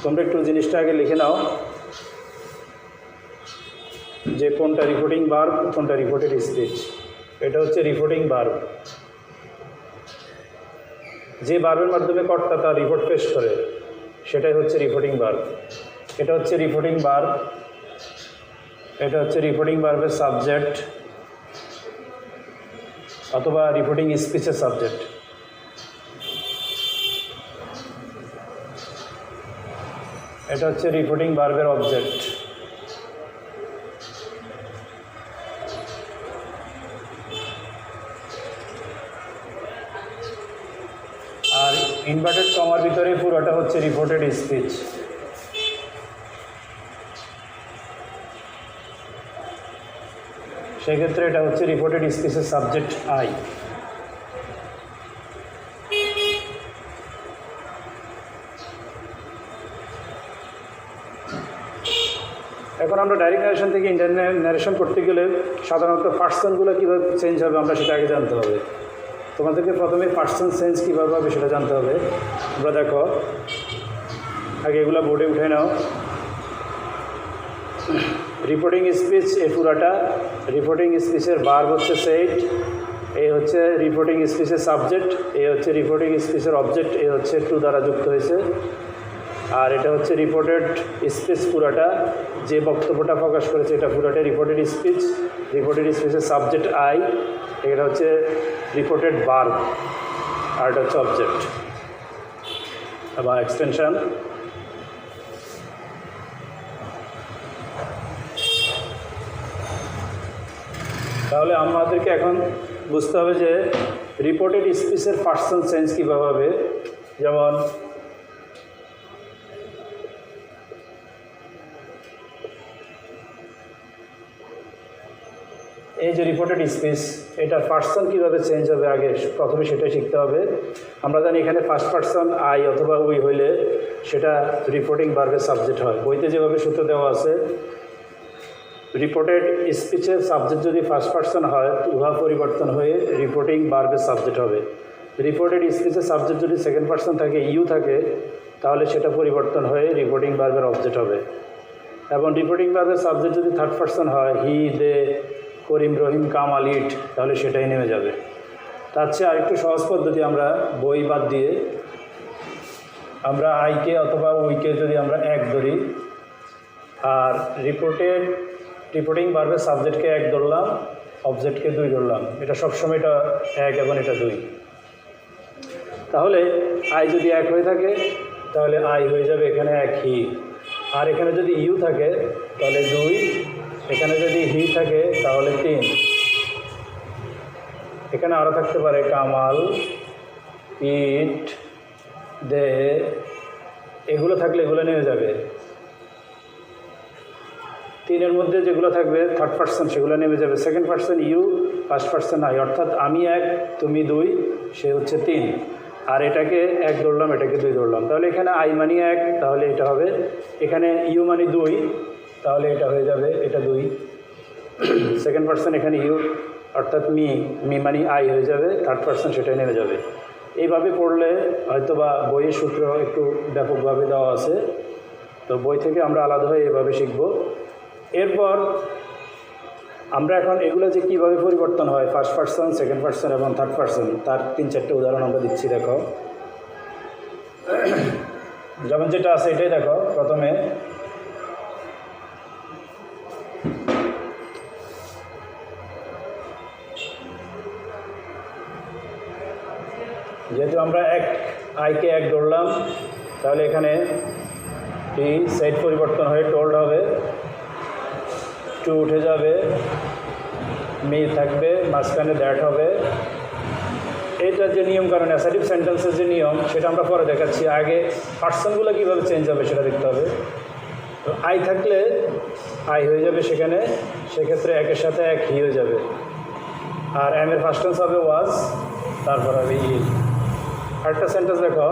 তোমরা একটু জিনিসটা আগে লিখে নাও যে কোনটা রিপোর্টিং ভার্ব কোনটা রিপোর্টেড স্পিচ। এটা হচ্ছে রিপোর্টিং ভার্ব, যে ভার্বের মাধ্যমে কর্তা তার রিপোর্ট পেশ করে সেটাই হচ্ছে রিপোর্টিং ভার্ব। এটা হচ্ছে রিপোর্টিং ভার্ব, এটা হচ্ছে রিপোর্টিং ভার্বের সাবজেক্ট অথবা রিপোর্টিং স্পিচের সাবজেক্ট। এটা হচ্ছে রিপোর্টিং ভার্বের অবজেক্ট। আর ইনভার্টেড কমার ভিতরে পুরোটা হচ্ছে রিপোর্টেড স্পিচ। সেক্ষেত্রে এটা হচ্ছে রিপোর্টেড স্পিচের সাবজেক্ট আই। এখন আমরা ডাইরেক্ট ন্যারেশন থেকে ইন্টারনেট ন্যারেশন করতে গেলে সাধারণত পার্সনগুলো কীভাবে চেঞ্জ হবে আমরা সেটা আগে জানতে হবে। তোমাদেরকে প্রথমে পার্সন চেঞ্জ কীভাবে হবে সেটা জানতে হবে। আমরা দেখো আগে এগুলো বোর্ডে উঠে নাও। রিপোর্টিং স্পিচ এ পুরাটা, রিপোর্টিং স্পিচের ভার্ব হচ্ছে সেড, এই হচ্ছে রিপোর্টিং স্পিচের সাবজেক্ট, এই হচ্ছে রিপোর্টিং স্পিচের অবজেক্ট, এই হচ্ছে টু দ্বারা যুক্ত হয়েছে। আর এটা হচ্ছে রিপোর্টেড স্পিচ পুরাটা, যে বক্তব্যটা প্রকাশ করেছে এটা পুরাটা রিপোর্টেড স্পিচ। রিপোর্টেড স্পিচের সাবজেক্ট আই, এটা হচ্ছে রিপোর্টেড ভার্ব আর এটা হচ্ছে অবজেক্ট বা এক্সটেনশন। তাহলে আমাদেরকে এখন বুঝতে হবে যে রিপোর্টেড স্পিচের পার্সন চেঞ্জ কীভাবে হবে। যেমন এই যে রিপোর্টেড স্পিচ, এটার পার্সন কীভাবে চেঞ্জ হবে আগে প্রথমে সেটা শিখতে হবে। আমরা জানি এখানে ফার্স্ট পার্সন আই অথবা উই হইলে সেটা রিপোর্টিং ভার্বের সাবজেক্ট হয়। বইতে যেভাবে সূত্র দেওয়া আছে, রিপোর্টেড স্পিচের সাবজেক্ট যদি ফার্স্ট পার্সন হয় উহা পরিবর্তন হয়ে রিপোর্টিং ভার্বের সাবজেক্ট হবে। রিপোর্টেড স্পিচের সাবজেক্ট যদি সেকেন্ড পার্সন থাকে, ইউ থাকে, তাহলে সেটা পরিবর্তন হয়ে রিপোর্টিং ভার্বের অবজেক্ট হবে। এবং রিপোর্টিং ভার্বের সাবজেক্ট যদি থার্ড পার্সন হয়, হি, দে, করিম, রহিম, কামাল, ইট, তাহলে সেটাই নেমে যাবে। তার চেয়ে আরেকটু সহজ পদ্ধতি, আমরা বই বাদ দিয়ে আমরা আইকে অথবা উইকে যদি আমরা এক ধরি আর রিপোর্টেড রিপোর্টিং ভার্বের সাবজেক্টকে 1 ধরলাম, অবজেক্টকে 2 ধরলাম। এটা সবসময় এটা 1 এবং এটা 2। তাহলে আই যদি 1 হয়ে থাকে তাহলে আই হয়ে যাবে এখানে 1 হি। আর এখানে যদি ইউ থাকে তাহলে 2, এখানে যদি হি থাকে তাহলে 3। এখানে আরও থাকতে পারে কামাল, ইট, দে, এগুলো থাকলে এগুলো নেমে যাবে। 3-এর মধ্যে যেগুলো থাকবে থার্ড পার্সন সেগুলো নেমে যাবে। Second person you, first person I, অর্থাৎ আমি 1, তুমি 2, সে হচ্ছে 3। আর এটাকে 1 ধরলাম, এটাকে 2 ধরলাম। তাহলে এখানে আই মানি 1, তাহলে এটা হবে। এখানে ইউ মানি 2, তাহলে এটা হয়ে যাবে, এটা 2। সেকেন্ড পার্সন এখানে ইউ, অর্থাৎ মি মানি আই হয়ে যাবে, থার্ড পার্সন সেটাই নেমে যাবে। এইভাবে পড়লে হয়তো বা বইয়ের সূত্র একটু ব্যাপকভাবে দেওয়া আছে, তো বই থেকে আমরা আলাদা হয়ে এভাবে শিখব। এরপর আমরা এখন এগুলো যে কীভাবে পরিবর্তন হয় ফার্স্ট পার্সন, সেকেন্ড পার্সন এবং থার্ড পার্সন, তার 3-4টে উদাহরণ আমরা দিচ্ছি। দেখো, যেমন যেটা আছে এটাই দেখো। প্রথমে যেহেতু আমরা আইকে 1 ধরলাম, তাহলে এখানে টি সেট পরিবর্তন হয়ে টোল্ড হবে, 2 উঠে যাবে, মি থাকবে, মাঝখানে দ্যাট হবে। এইটার যে নিয়ম কারণ অ্যাসার্টিভ সেন্টেন্সের যে নিয়ম সেটা আমরা পরে দেখাচ্ছি। আগে পার্সনগুলো কীভাবে চেঞ্জ হবে সেটা দেখতে হবে। তো আই থাকলে আই হয়ে যাবে সেখানে, সেক্ষেত্রে 1-এর সাথে 1 হি হয়ে যাবে। আর এর ফার্স্ট টেন্স হবে ওয়াজ, তারপর হবে ইল। আরেকটা সেন্টেন্স দেখো,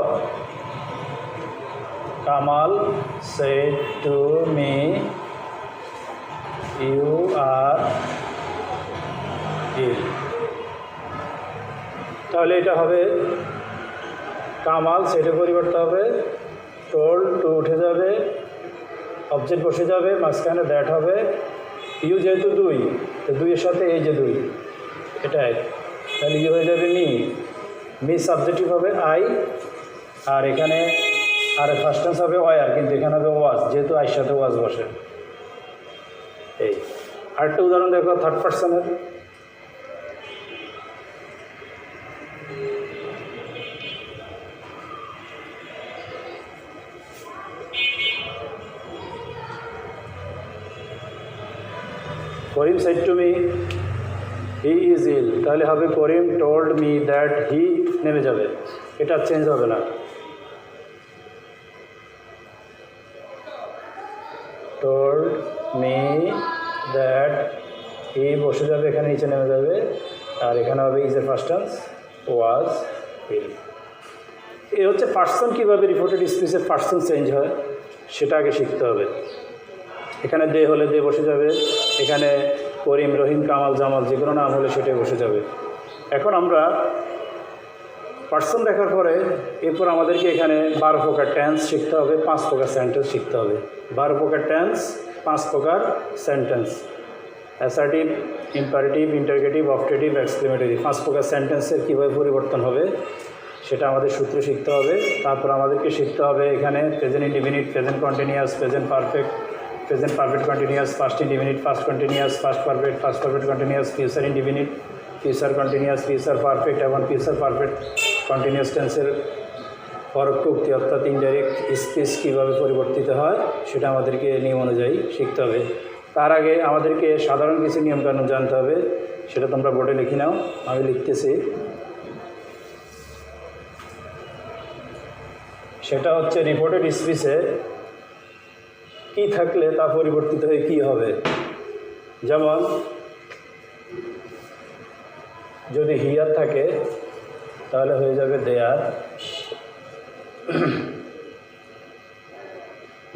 Kamal said to me you are ill. তাহলে এটা হবে কামাল, সেটা পরিবর্তন হবে, টোল্ড, 2 উঠে যাবে, অবজেক্ট বসে যাবে, মাঝখানে দ্যাট হবে। ইউ যেহেতু 2, তো 2-এর সাথে এই যে 2, এটা 1, তাহলে ইউ হয়ে যাবে মি সাবজেক্টিভ হবে আই। আর এখানে আর ফার্স্ট টেন্স হবে ওয়ার, কিন্তু এখানে হবে ওয়াজ, যেহেতু আইর সাথে ওয়াজ বসে। এই আরেকটা উদাহরণ দেখো থার্ড পার্সনের। করিম said to me he is ill, তাহলে হবে করিম told me that he, নেমে যাবে, এটা চেঞ্জ হবে না। told me that he বসে যাবে, এখানে নিচে নেমে যাবে, আর এখানে হবে ইজ এর ফার্স্ট টেন্স was ill। এই হচ্ছে পার্সন কীভাবে রিপোর্টেড স্পিচের পার্সন চেঞ্জ হয় সেটা আগে শিখতে হবে। এখানে দে হলে দে বসে যাবে, এখানে করিম, রহিম, কামাল, জামাল যে কোনো নাম হলে সেটাই বসে যাবে। এখন আমরা পার্সন দেখার পরে এরপর আমাদেরকে এখানে 12 প্রকার টেন্স শিখতে হবে, 5 প্রকার সেন্টেন্স শিখতে হবে। 12 প্রকার টেন্স, 5 প্রকার sentence, assertive, imperative, interrogative, objective, exclamatory. 5 প্রকার সেন্টেন্সের কীভাবে পরিবর্তন হবে সেটা আমাদের সূত্র শিখতে হবে। তারপর আমাদেরকে শিখতে হবে এখানে present indefinite, present continuous, present perfect, present perfect continuous, past indefinite, past continuous, past perfect continuous, future indefinite, future continuous, future perfect এবং ফিউচার পারফেক্ট কন্টিনিউয়াস টেন্সের পরোক্ষ উক্তি অর্থাৎ ইনডাইরেক্ট স্পিচ কীভাবে পরিবর্তিত হয় সেটা আমাদেরকে নিয়ম অনুযায়ী শিখতে হবে। তার আগে আমাদেরকে সাধারণ কিছু নিয়মকানুন জানতে হবে, সেটা তোমরা বোর্ডে লিখে নাও, আমি লিখতেছি। সেটা হচ্ছে রিপোর্টেড স্পিচে কী থাকলে তা পরিবর্তিত হয়ে কী হবে। যেমন যদি হিয়ার থাকে তাহলে হয়ে যাবে দেয়ার,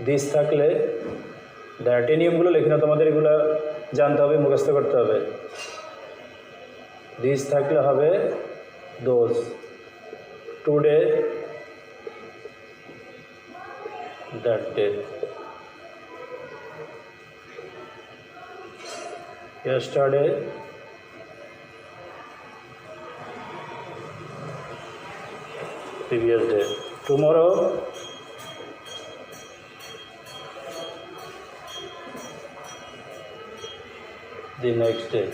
দিস থাকলে দ্যাট। এই নিয়মগুলো লিখে না, তোমাদের এগুলো জানতে হবে, মুখস্থ করতে হবে। দিস থাকলে হবে those, today that day, yesterday previous day, tomorrow the next day.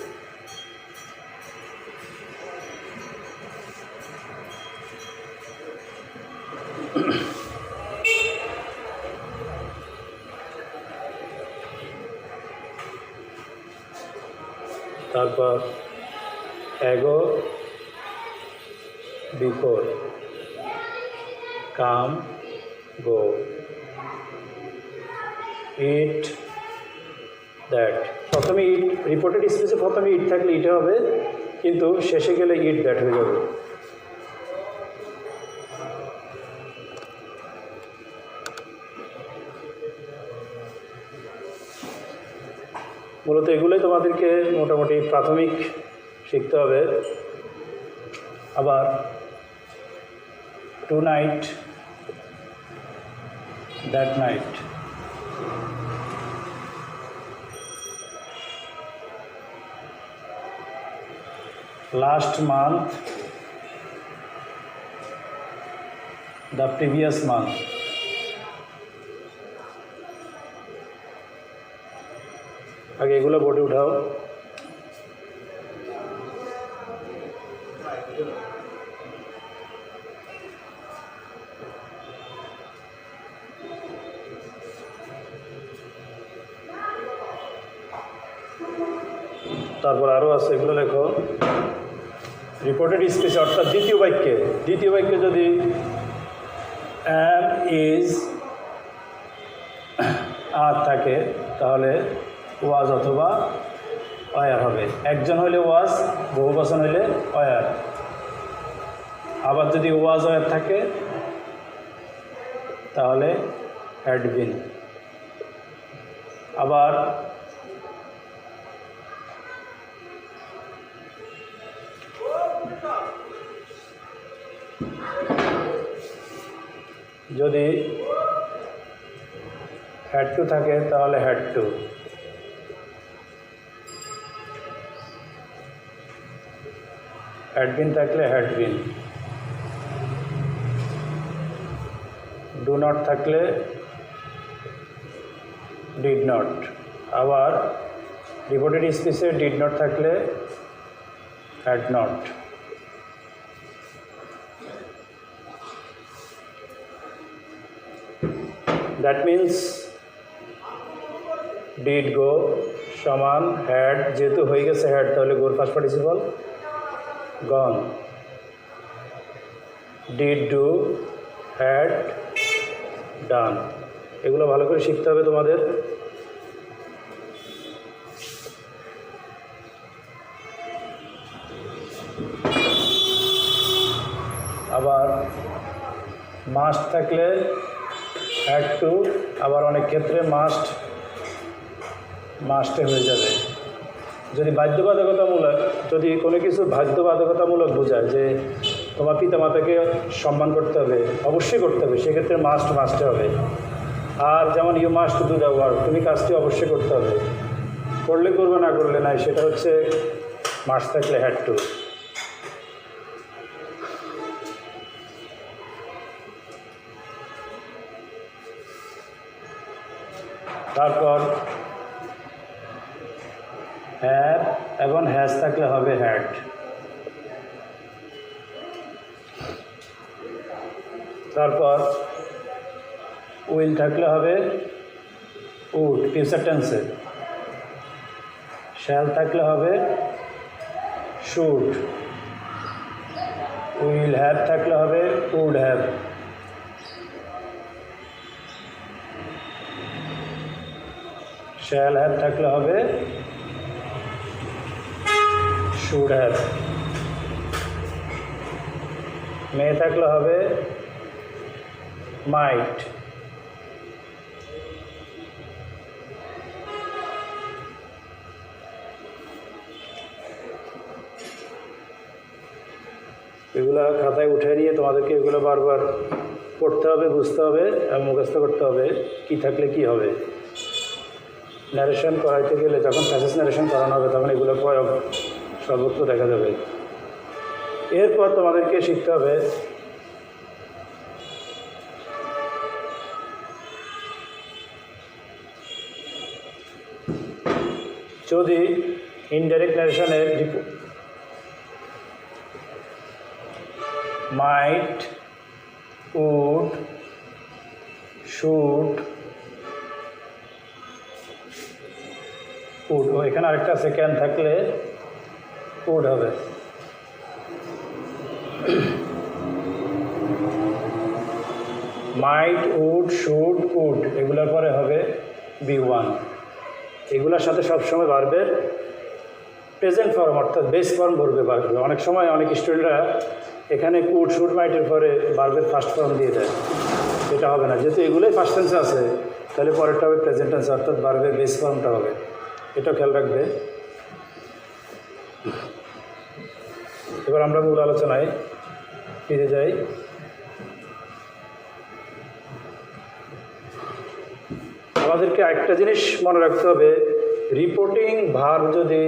তারপর ago, before, come, go, eat, that. প্রথমে ইট রিপোর্টেড স্পেসে প্রথমে ইট থাকলে ইট হবে, কিন্তু শেষে গেলে ইট দ্যাট হয়ে যাবে। মূলত এগুলোই তোমাদেরকে মোটামুটি প্রাথমিক শিখতে হবে। আবার tonight, that night, last month, the previous month, আগে এগুলো বোর্ডে উঠাও। তারপর আরও আছে, এগুলো লেখো। রিপোর্টেড স্পেস অর্থাৎ দ্বিতীয় বাক্যে যদি অ্যাম, ইজ, আর থাকে তাহলে ওয়াজ অথবা ওয়ার হবে। একজন হইলে ওয়াজ, বহুবচন হইলে ওয়ার। আবার যদি ওয়াজ ওয়ার থাকে তাহলে হ্যাড বিন। আবার যদি হ্যাড টু থাকে তাহলে হ্যাড টু। হ্যাড বিন থাকলে হ্যাড বিন। ডু নট থাকলে ডিড নট। আবার রিপোর্টেড স্পেসে ডিড নট থাকলে had not. That means did go সমান হ্যাড, যেহেতু হয়ে গেছে হ্যাড তাহলে গোর past participle gone. Did do, had done. এগুলো ভালো করে শিখতে হবে তোমাদের। আবার মাস্ট থাকলে হ্যাড টু। আবার অনেক ক্ষেত্রে মাস্টে হয়ে যাবে। যদি বাধ্যবাধকতামূলক, যদি কোনো কিছু বাধ্যবাধকতামূলক বোঝায় যে তোমার পিতামাতাকে সম্মান করতে হবে, অবশ্যই করতে হবে, সেক্ষেত্রে মাস্টে হবে। আর যেমন you must do the work, তুমি কাজটি অবশ্যই করতে হবে, করলে করবে না করলে নাই, সেটা হচ্ছে মাস্ট থাকলে হ্যাড টু। তারপর হ্যাভ এবং হ্যাজ থাকলে হবে হ্যাড। তারপর উইল থাকলে হবে উড ফিউচার টেন্সে। শ্যাল থাকলে হবে শুড। উইল হ্যাভ থাকলে হবে উড হ্যাভ। শ্যাল হ্যাভ থাকলে হবে শুড হ্যাভ। মে থাকলে হবে মাইট। এগুলো খাতায় উঠে নিয়ে তোমাদেরকে এগুলো বারবার পড়তে হবে, বুঝতে হবে এবং মুখস্থ করতে হবে কি থাকলে কি হবে। ন্যারেশন করাইতে গেলে, যখন প্যাসেজ ন্যারেশন করানো হবে তখন এগুলো প্রয়োগ সর্বত্র দেখা যাবে। এরপর তোমাদেরকে শিখতে হবে যদি ইনডাইরেক্ট ন্যারেশনের মাইট, উড, শুড, উড, এখানে আরেকটা আছে ক্যান থাকলে উড হবে। মাইট, উড, শুড, উড এগুলোর পরে হবে B1। এগুলোর সাথে সবসময় ভার্বের প্রেজেন্ট ফর্ম অর্থাৎ বেস ফর্ম বলবে ভার্ব। অনেক সময় অনেক স্টুডেন্টরা এখানে উড, শুড, মাইটের পরে ভার্বের ফার্স্ট ফর্ম দিয়ে দেয়, এটা হবে না। যেহেতু এগুলোই ফার্স্ট টেন্সে আছে তাহলে পরেরটা হবে প্রেজেন্ট টেন্স অর্থাৎ ভার্বের বেস ফর্মটা হবে, এটাও খেয়াল রাখবে। এবার আমরা মূল আলোচনায় ফিরে যাই। আমাদেরকে একটা জিনিস মনে রাখতে হবে, রিপোর্টিং ভার্ব যদি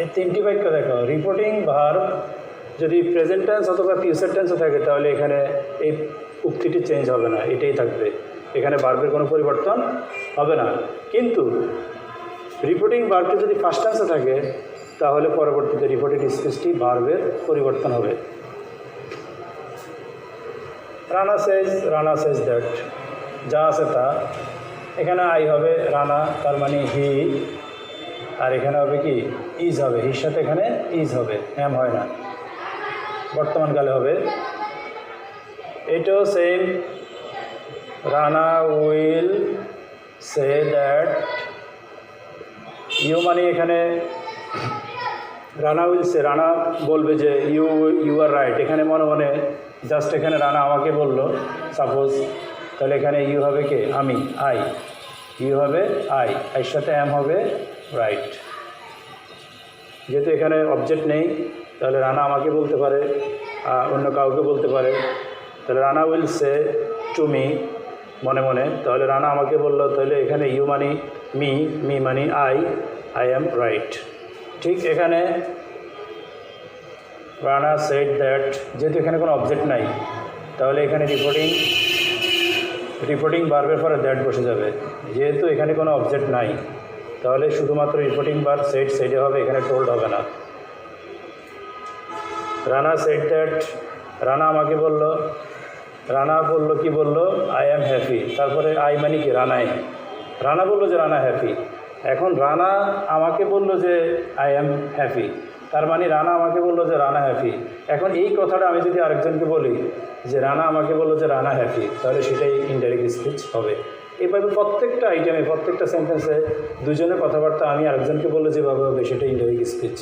এই তিনটি বাক্য দেখো, রিপোর্টিং ভার্ব যদি প্রেজেন্ট টেন্স অথবা ফিউচার টেন্সে থাকে তাহলে এখানে এই উক্তিটি চেঞ্জ হবে না, এটাই থাকবে, এখানে ভার্বের কোনো পরিবর্তন হবে না। কিন্তু রিপোর্টিং ভার্বটি যদি ফার্স্ট টেন্সে থাকে তাহলে পরবর্তীতে রিপোর্টেড স্পিচটি ভার্বের পরিবর্তন হবে। রানা সেজ দ্যাট, যা আছে তা, এখানে আই হবে রানা, তার মানে হি, আর এখানে হবে কি ইজ হবে, হির সাথে এখানে ইজ হবে, এম হয় না, বর্তমানকালে হবে। এটাও same, Rana will say that, you মানে এখানে রানা উইল সে, রানা বলবে যে ইউ আর রাইট, এখানে মনে মনে জাস্ট এখানে রানা আমাকে বলল সাপোজ, তাহলে এখানে ইউ হবে কে আমি, আই, ইউ হবে আই, এর সাথে এম হবে রাইট। যেহেতু এখানে অবজেক্ট নেই তাহলে রানা আমাকে বলতে পারে, অন্য কাউকে বলতে পারে, তাহলে Rana will say to me, মনে মনে, তাহলে রানা আমাকে বললো, তাহলে এখানে ইউ মানি মি, মি মানি আই অ্যাম রাইট। ঠিক এখানে রানা সেড দ্যাট, যেহেতু এখানে কোনো অবজেক্ট নাই তাহলে এখানে রিপোর্টিং ভার্বের পরে দ্যাট বসে যাবে। যেহেতু এখানে কোনো অবজেক্ট নাই তাহলে শুধুমাত্র রিপোর্টিং ভার্ব সেডে হবে, এখানে টোল্ড হবে না। রানা সেড দ্যাট, রানা আমাকে বলল, রানা বলল কি বলল, আই অ্যাম হ্যাপি, তারপরে আই মানে কি রানাই, রানা বললো যে রানা হ্যাপি, এখন রানা আমাকে বলল যে আই অ্যাম হ্যাপি, তার মানে রানা আমাকে বললো যে রানা হ্যাপি। এখন এই কথাটা আমি যদি আরেকজনকে বলি যে রানা আমাকে বললো যে রানা হ্যাপি, তাহলে সেটাই ইনডাইরেক্ট স্পিচ হবে। এইভাবে প্রত্যেকটা আইটেমে, প্রত্যেকটা সেন্টেন্সে দুজনের কথাবার্তা আমি আরেকজনকে বললে যেভাবে হবে সেটা ইনডাইরেক্ট স্পিচ।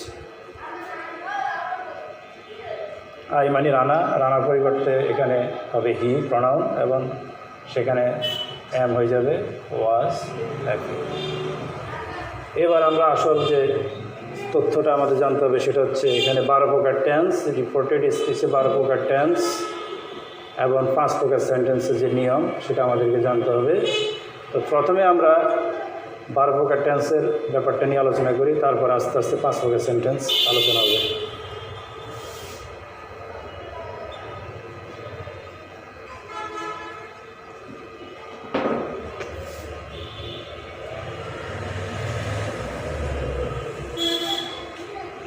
আই মানে রানা, রানার পরিবর্তে এখানে হবে হি প্রনাউন এবং সেখানে এম হয়ে যাবে ওয়াজ হ্যাপি। এবার আমরা আসল যে তথ্যটা আমাদের জানতে হবে সেটা হচ্ছে এখানে 12 প্রকার টেন্স, রিপোর্টেড স্পিচে 12 প্রকার টেন্স এবং 5 প্রকার সেন্টেন্সের যে নিয়ম সেটা আমাদেরকে জানতে হবে। তো প্রথমে আমরা 12 প্রকার টেন্সের ব্যাপারটা নিয়ে আলোচনা করি, তারপর আস্তে আস্তে 5 প্রকার সেন্টেন্স আলোচনা হবে।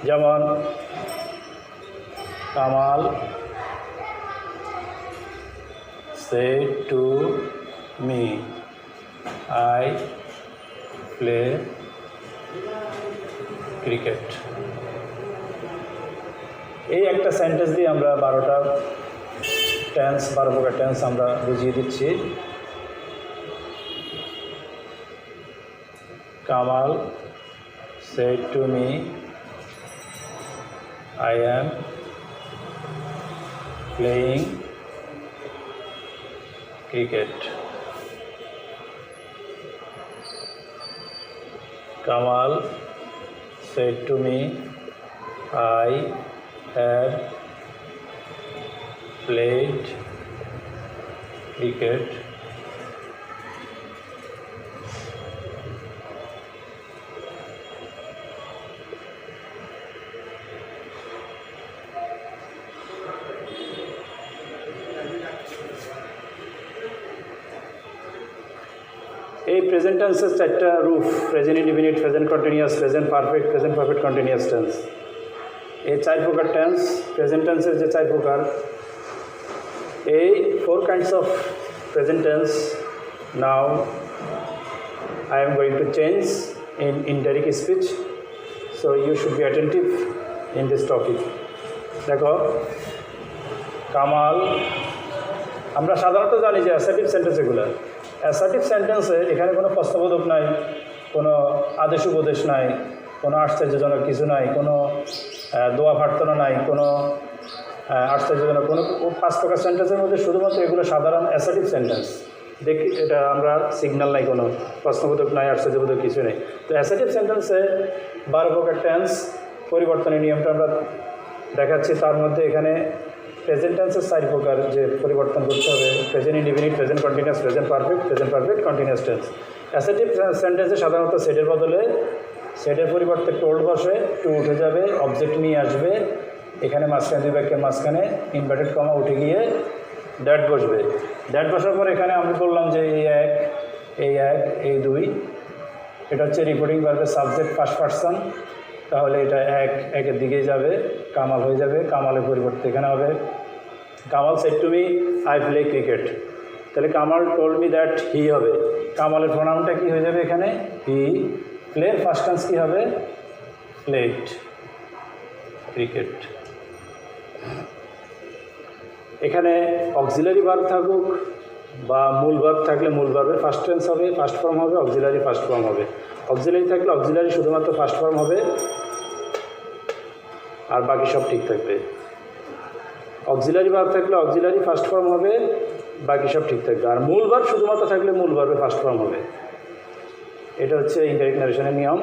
যেমন Kamal said to me, I play cricket. এই একটা সেন্টেন্স দিয়ে আমরা 12টা টেন্স, 12 প্রকার টেন্স আমরা বুঝিয়ে দিচ্ছি। Kamal said to me, I am playing cricket. Kamal said to me, I have played cricket, এই প্রেজেন্ট টেন্সের চারটা রূপ, present indefinite, present continuous, present perfect continuous tense. এই চার প্রকার টেন্স, প্রেজেন্ট টেন্সের যে চার প্রকার, এই 4 kinds of present tense now I am going to change in indirect speech, so you should be attentive in this topic. দেখো, কামাল, আমরা সাধারণত জানি যে অ্যাসার্টিভ সেন্টেন্স এগুলো। অ্যাসার্টিভ সেন্টেন্সে এখানে কোনো প্রশ্নবোধক নাই, কোনো আদেশ উপদেশ নাই, কোনো আশ্চর্যজনক কিছু নাই, কোনো দোয়া প্রার্থনা নাই, কোনো আশ্চর্যজনক কোনো 5 প্রকার সেন্টেন্সের মধ্যে শুধুমাত্র এগুলো সাধারণ অ্যাসার্টিভ সেন্টেন্স। দেখি এটা আমরা সিগন্যাল নাই, কোনো প্রশ্নবোধক নাই, আশ্চর্যবোধক কিছু নেই। তো অ্যাসার্টিভ সেন্টেন্সে 12 প্রকার টেন্স পরিবর্তনের নিয়মটা আমরা দেখাচ্ছি। তার মধ্যে এখানে প্রেজেন্ট টেন্সের 4 প্রকার যে পরিবর্তন করতে হবে, present indefinite, present continuous, present perfect continuous tense. Assertive সেন্টেন্সে সাধারণত সেটের বদলে, সেটের পরিবর্তে টোল্ড বসে, টু উঠে যাবে, অবজেক্ট নিয়ে আসবে, এখানে মাঝখানে 2 বাক্যের মাঝখানে ইনভার্টেড কমা উঠে গিয়ে দ্যাট বসবে। দ্যাট বসার পর এখানে আমি বললাম যে এই এক, এই 2, এটা হচ্ছে রিপোর্টিং ভার্বের সাবজেক্ট ফার্স্ট পারসন, তাহলে এটা একের দিকেই যাবে, কামাল হয়ে যাবে। কামালের পরিবর্তে এখানে হবে Kamal said to me I play cricket, তাহলে Kamal told me that he হবে। কামালের প্রোনাউনটা কি হয়ে যাবে এখানে? হি। প্লের ফার্স্ট টেন্স কী হবে? Played cricket. এখানে অক্সিলারি ভার্ব থাকুক বা মূল ভার্ব থাকলে মূল ভার্বের ফার্স্ট টেন্স হবে, ফার্স্ট ফর্ম হবে, অক্সিলারি ফার্স্ট ফর্ম হবে। অক্সিলারি থাকলে অক্সিলারি শুধুমাত্র ফার্স্ট ফর্ম হবে, আর বাকি সব ঠিক থাকবে। অক্সিলারি ভার্ব থাকলে অক্সিলারি ফার্স্ট ফর্ম হবে, বাকি সব ঠিক থাকবে। আর মূল ভার্ব শুধুমাত্র থাকলে মূল ভার্বের ফার্স্ট ফর্ম হবে। এটা হচ্ছে ইনডাইরেক্ট নারেশনের নিয়ম।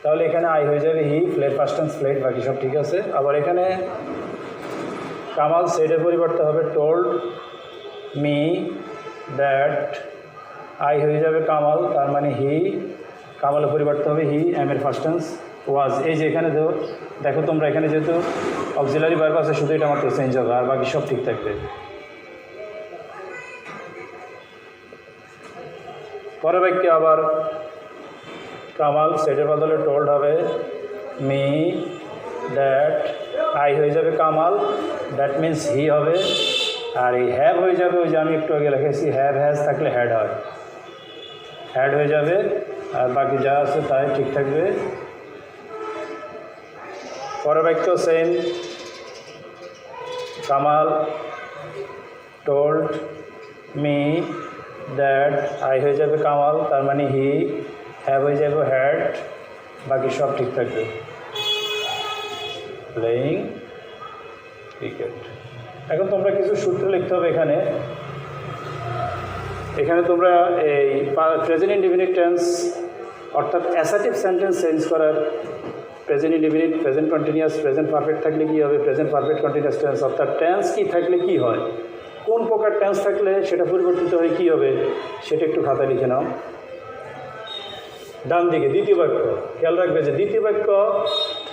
তাহলে এখানে আই হয়ে যাবে হি, প্লেড ফার্স্ট টেন্স প্লেড, বাকি সব ঠিক আছে। আবার এখানে কামাল সেডের পরিবর্তে হবে টোল্ড মি দ্যাট, আই হয়ে যাবে কামাল, তার মানে হি, কামালের পরিবর্তে হবে হি, এর ফার্স্ট টেন্স ওয়াজ। এই যে এখানে দেখো তোমরা, এখানে যেহেতু অক্সিলারি ভার্ব আছে শুধু এটা মাত্র চেঞ্জ হবে, আর বাকি সব ঠিক থাকবে। পরের বাক্যে আবার কামাল সেটের বদলে টোল্ড হবে মি দ্যাট, আই হয়ে যাবে কামাল, দ্যাট মিন্স হি হবে, আর এই হ্যাভ হয়ে যাবে, ওই যে আমি একটু আগে লিখেছি হ্যাভ হ্যাজ থাকলে হ্যাড হয়, হ্যাড হয়ে যাবে, আর বাকি যা আছে তাই ঠিক থাকবে। পরের বাক্য same, Kamal told me that, I হয়ে যাবে কামাল, তার মানে হি, হ্যাভ হয়ে যাবে হ্যাড, বাকি সব ঠিক থাকবে। Playing cricket. এখন তোমরা কিছু সূত্র লিখতে হবে এখানে। এখানে তোমরা এই প্রেজেন্ট ইনডিফিনিট টেন্স অর্থাৎ অ্যাসার্টিভ সেন্টেন্স চেঞ্জ করার, present indefinite, present continuous, present perfect থাকলে কী হবে, প্রেজেন্ট পারফেক্ট কন্টিনিউয়াস টেন্স, অর্থাৎ টেন্স কী থাকলে কী হয়, কোন প্রকার টেন্স থাকলে সেটা পরিবর্তিত হয়ে কী হবে, সেটা একটু খাতা লিখে নাও। ডান দিকে দ্বিতীয় বাক্য, খেয়াল রাখবে যে দ্বিতীয় বাক্য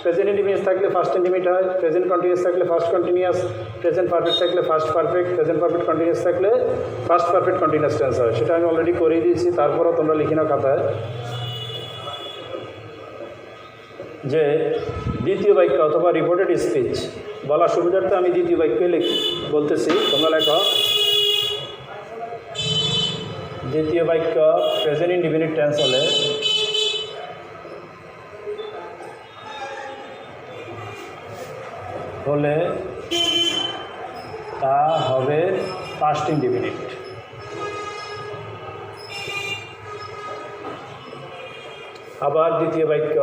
প্রেজেন্ট ইনডিফিনিট থাকলে ফার্স্ট ইনডিফিনিট হয়, প্রেজেন্ট কন্টিনিউয়াস থাকলে ফার্স্ট কন্টিনিউয়াস, প্রেজেন্ট পারফেক্ট থাকলে first perfect, present perfect continuous থাকলে ফার্স্ট পারফেক্ট কন্টিনিউয়াস টেন্স হয়। সেটা আমি অলরেডি করেই দিয়েছি, তারপরও তোমরা লিখে নাও খাতায় যে দ্বিতীয় বাক্য অথবা রিপোর্টেড স্পিচ বলার সুবিধার্থে আমি দ্বিতীয় বাক্যে বলতেছি, তোমরা লেখো দ্বিতীয় বাক্য প্রেজেন্ট ইনডিফিনিট টেন্স হলে তা হবে পাস্ট ইনডিফিনিট। আবার দ্বিতীয় বাক্য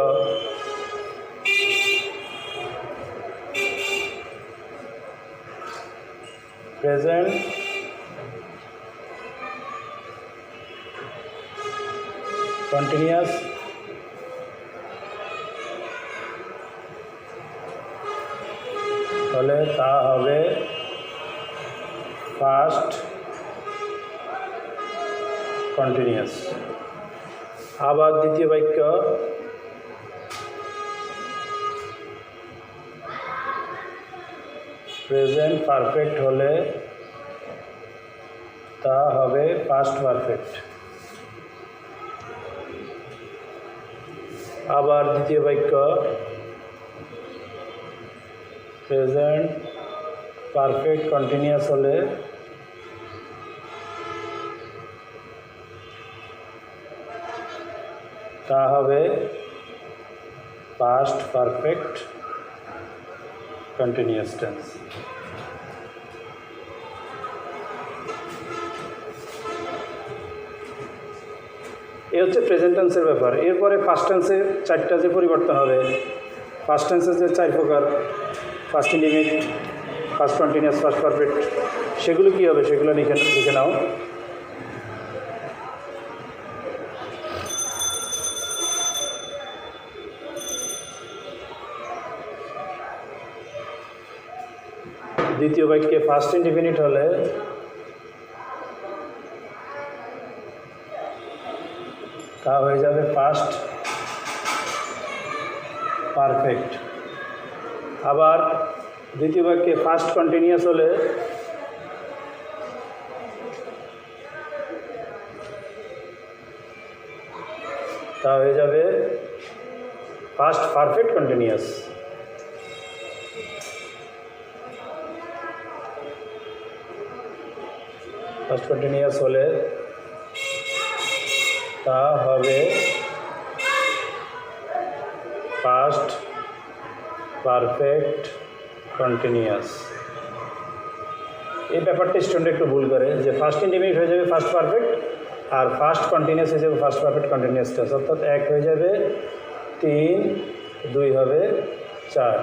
প্রেজেন্ট কন্টিনিউয়াস হলে তা হবে ফার্স্ট কন্টিনিউয়াস। আবার দ্বিতীয় বাক্য প্রেজেন্ট পারফেক্ট হলে তা হবে পাস্ট পারফেক্ট। আবার দ্বিতীয় বাক্য প্রেজেন্ট পারফেক্ট কন্টিনিউয়াস হলে তা হবে পাস্ট পারফেক্ট কন্টিনিউয়াস টেন্স। এই হচ্ছে প্রেজেন্ট টেন্সের ব্যাপার। এরপরে ফার্স্ট টেন্সের চারটা যে পরিবর্তন হবে, ফার্স্ট টেন্সের যে চার প্রকার, first indefinite, first continuous, first perfect, সেগুলো কী হবে সেগুলো লিখে নাও। দ্বিতীয় বাক্যে ফার্স্ট ইনডিফিনিট হলে তা হয়ে যাবে ফার্স্ট পারফেক্ট। আবার দ্বিতীয় বাক্যে ফার্স্ট কন্টিনিউয়াস হলে তা হয়ে যাবে first perfect continuous. First continuous হলে তা হবে ফার্স্ট পারফেক্ট কন্টিনিউয়াস। এই ব্যাপারটা স্টুডেন্ট একটু ভুল করে, যে ফার্স্ট ইনডিফিনিট হয়ে যাবে ফার্স্ট পারফেক্ট, আর ফার্স্ট কন্টিনিউয়াস হয়ে যাবে ফার্স্ট পারফেক্ট কন্টিনিউয়াস টেন্স, অর্থাৎ 1 হয়ে যাবে 3, 2 হবে 4।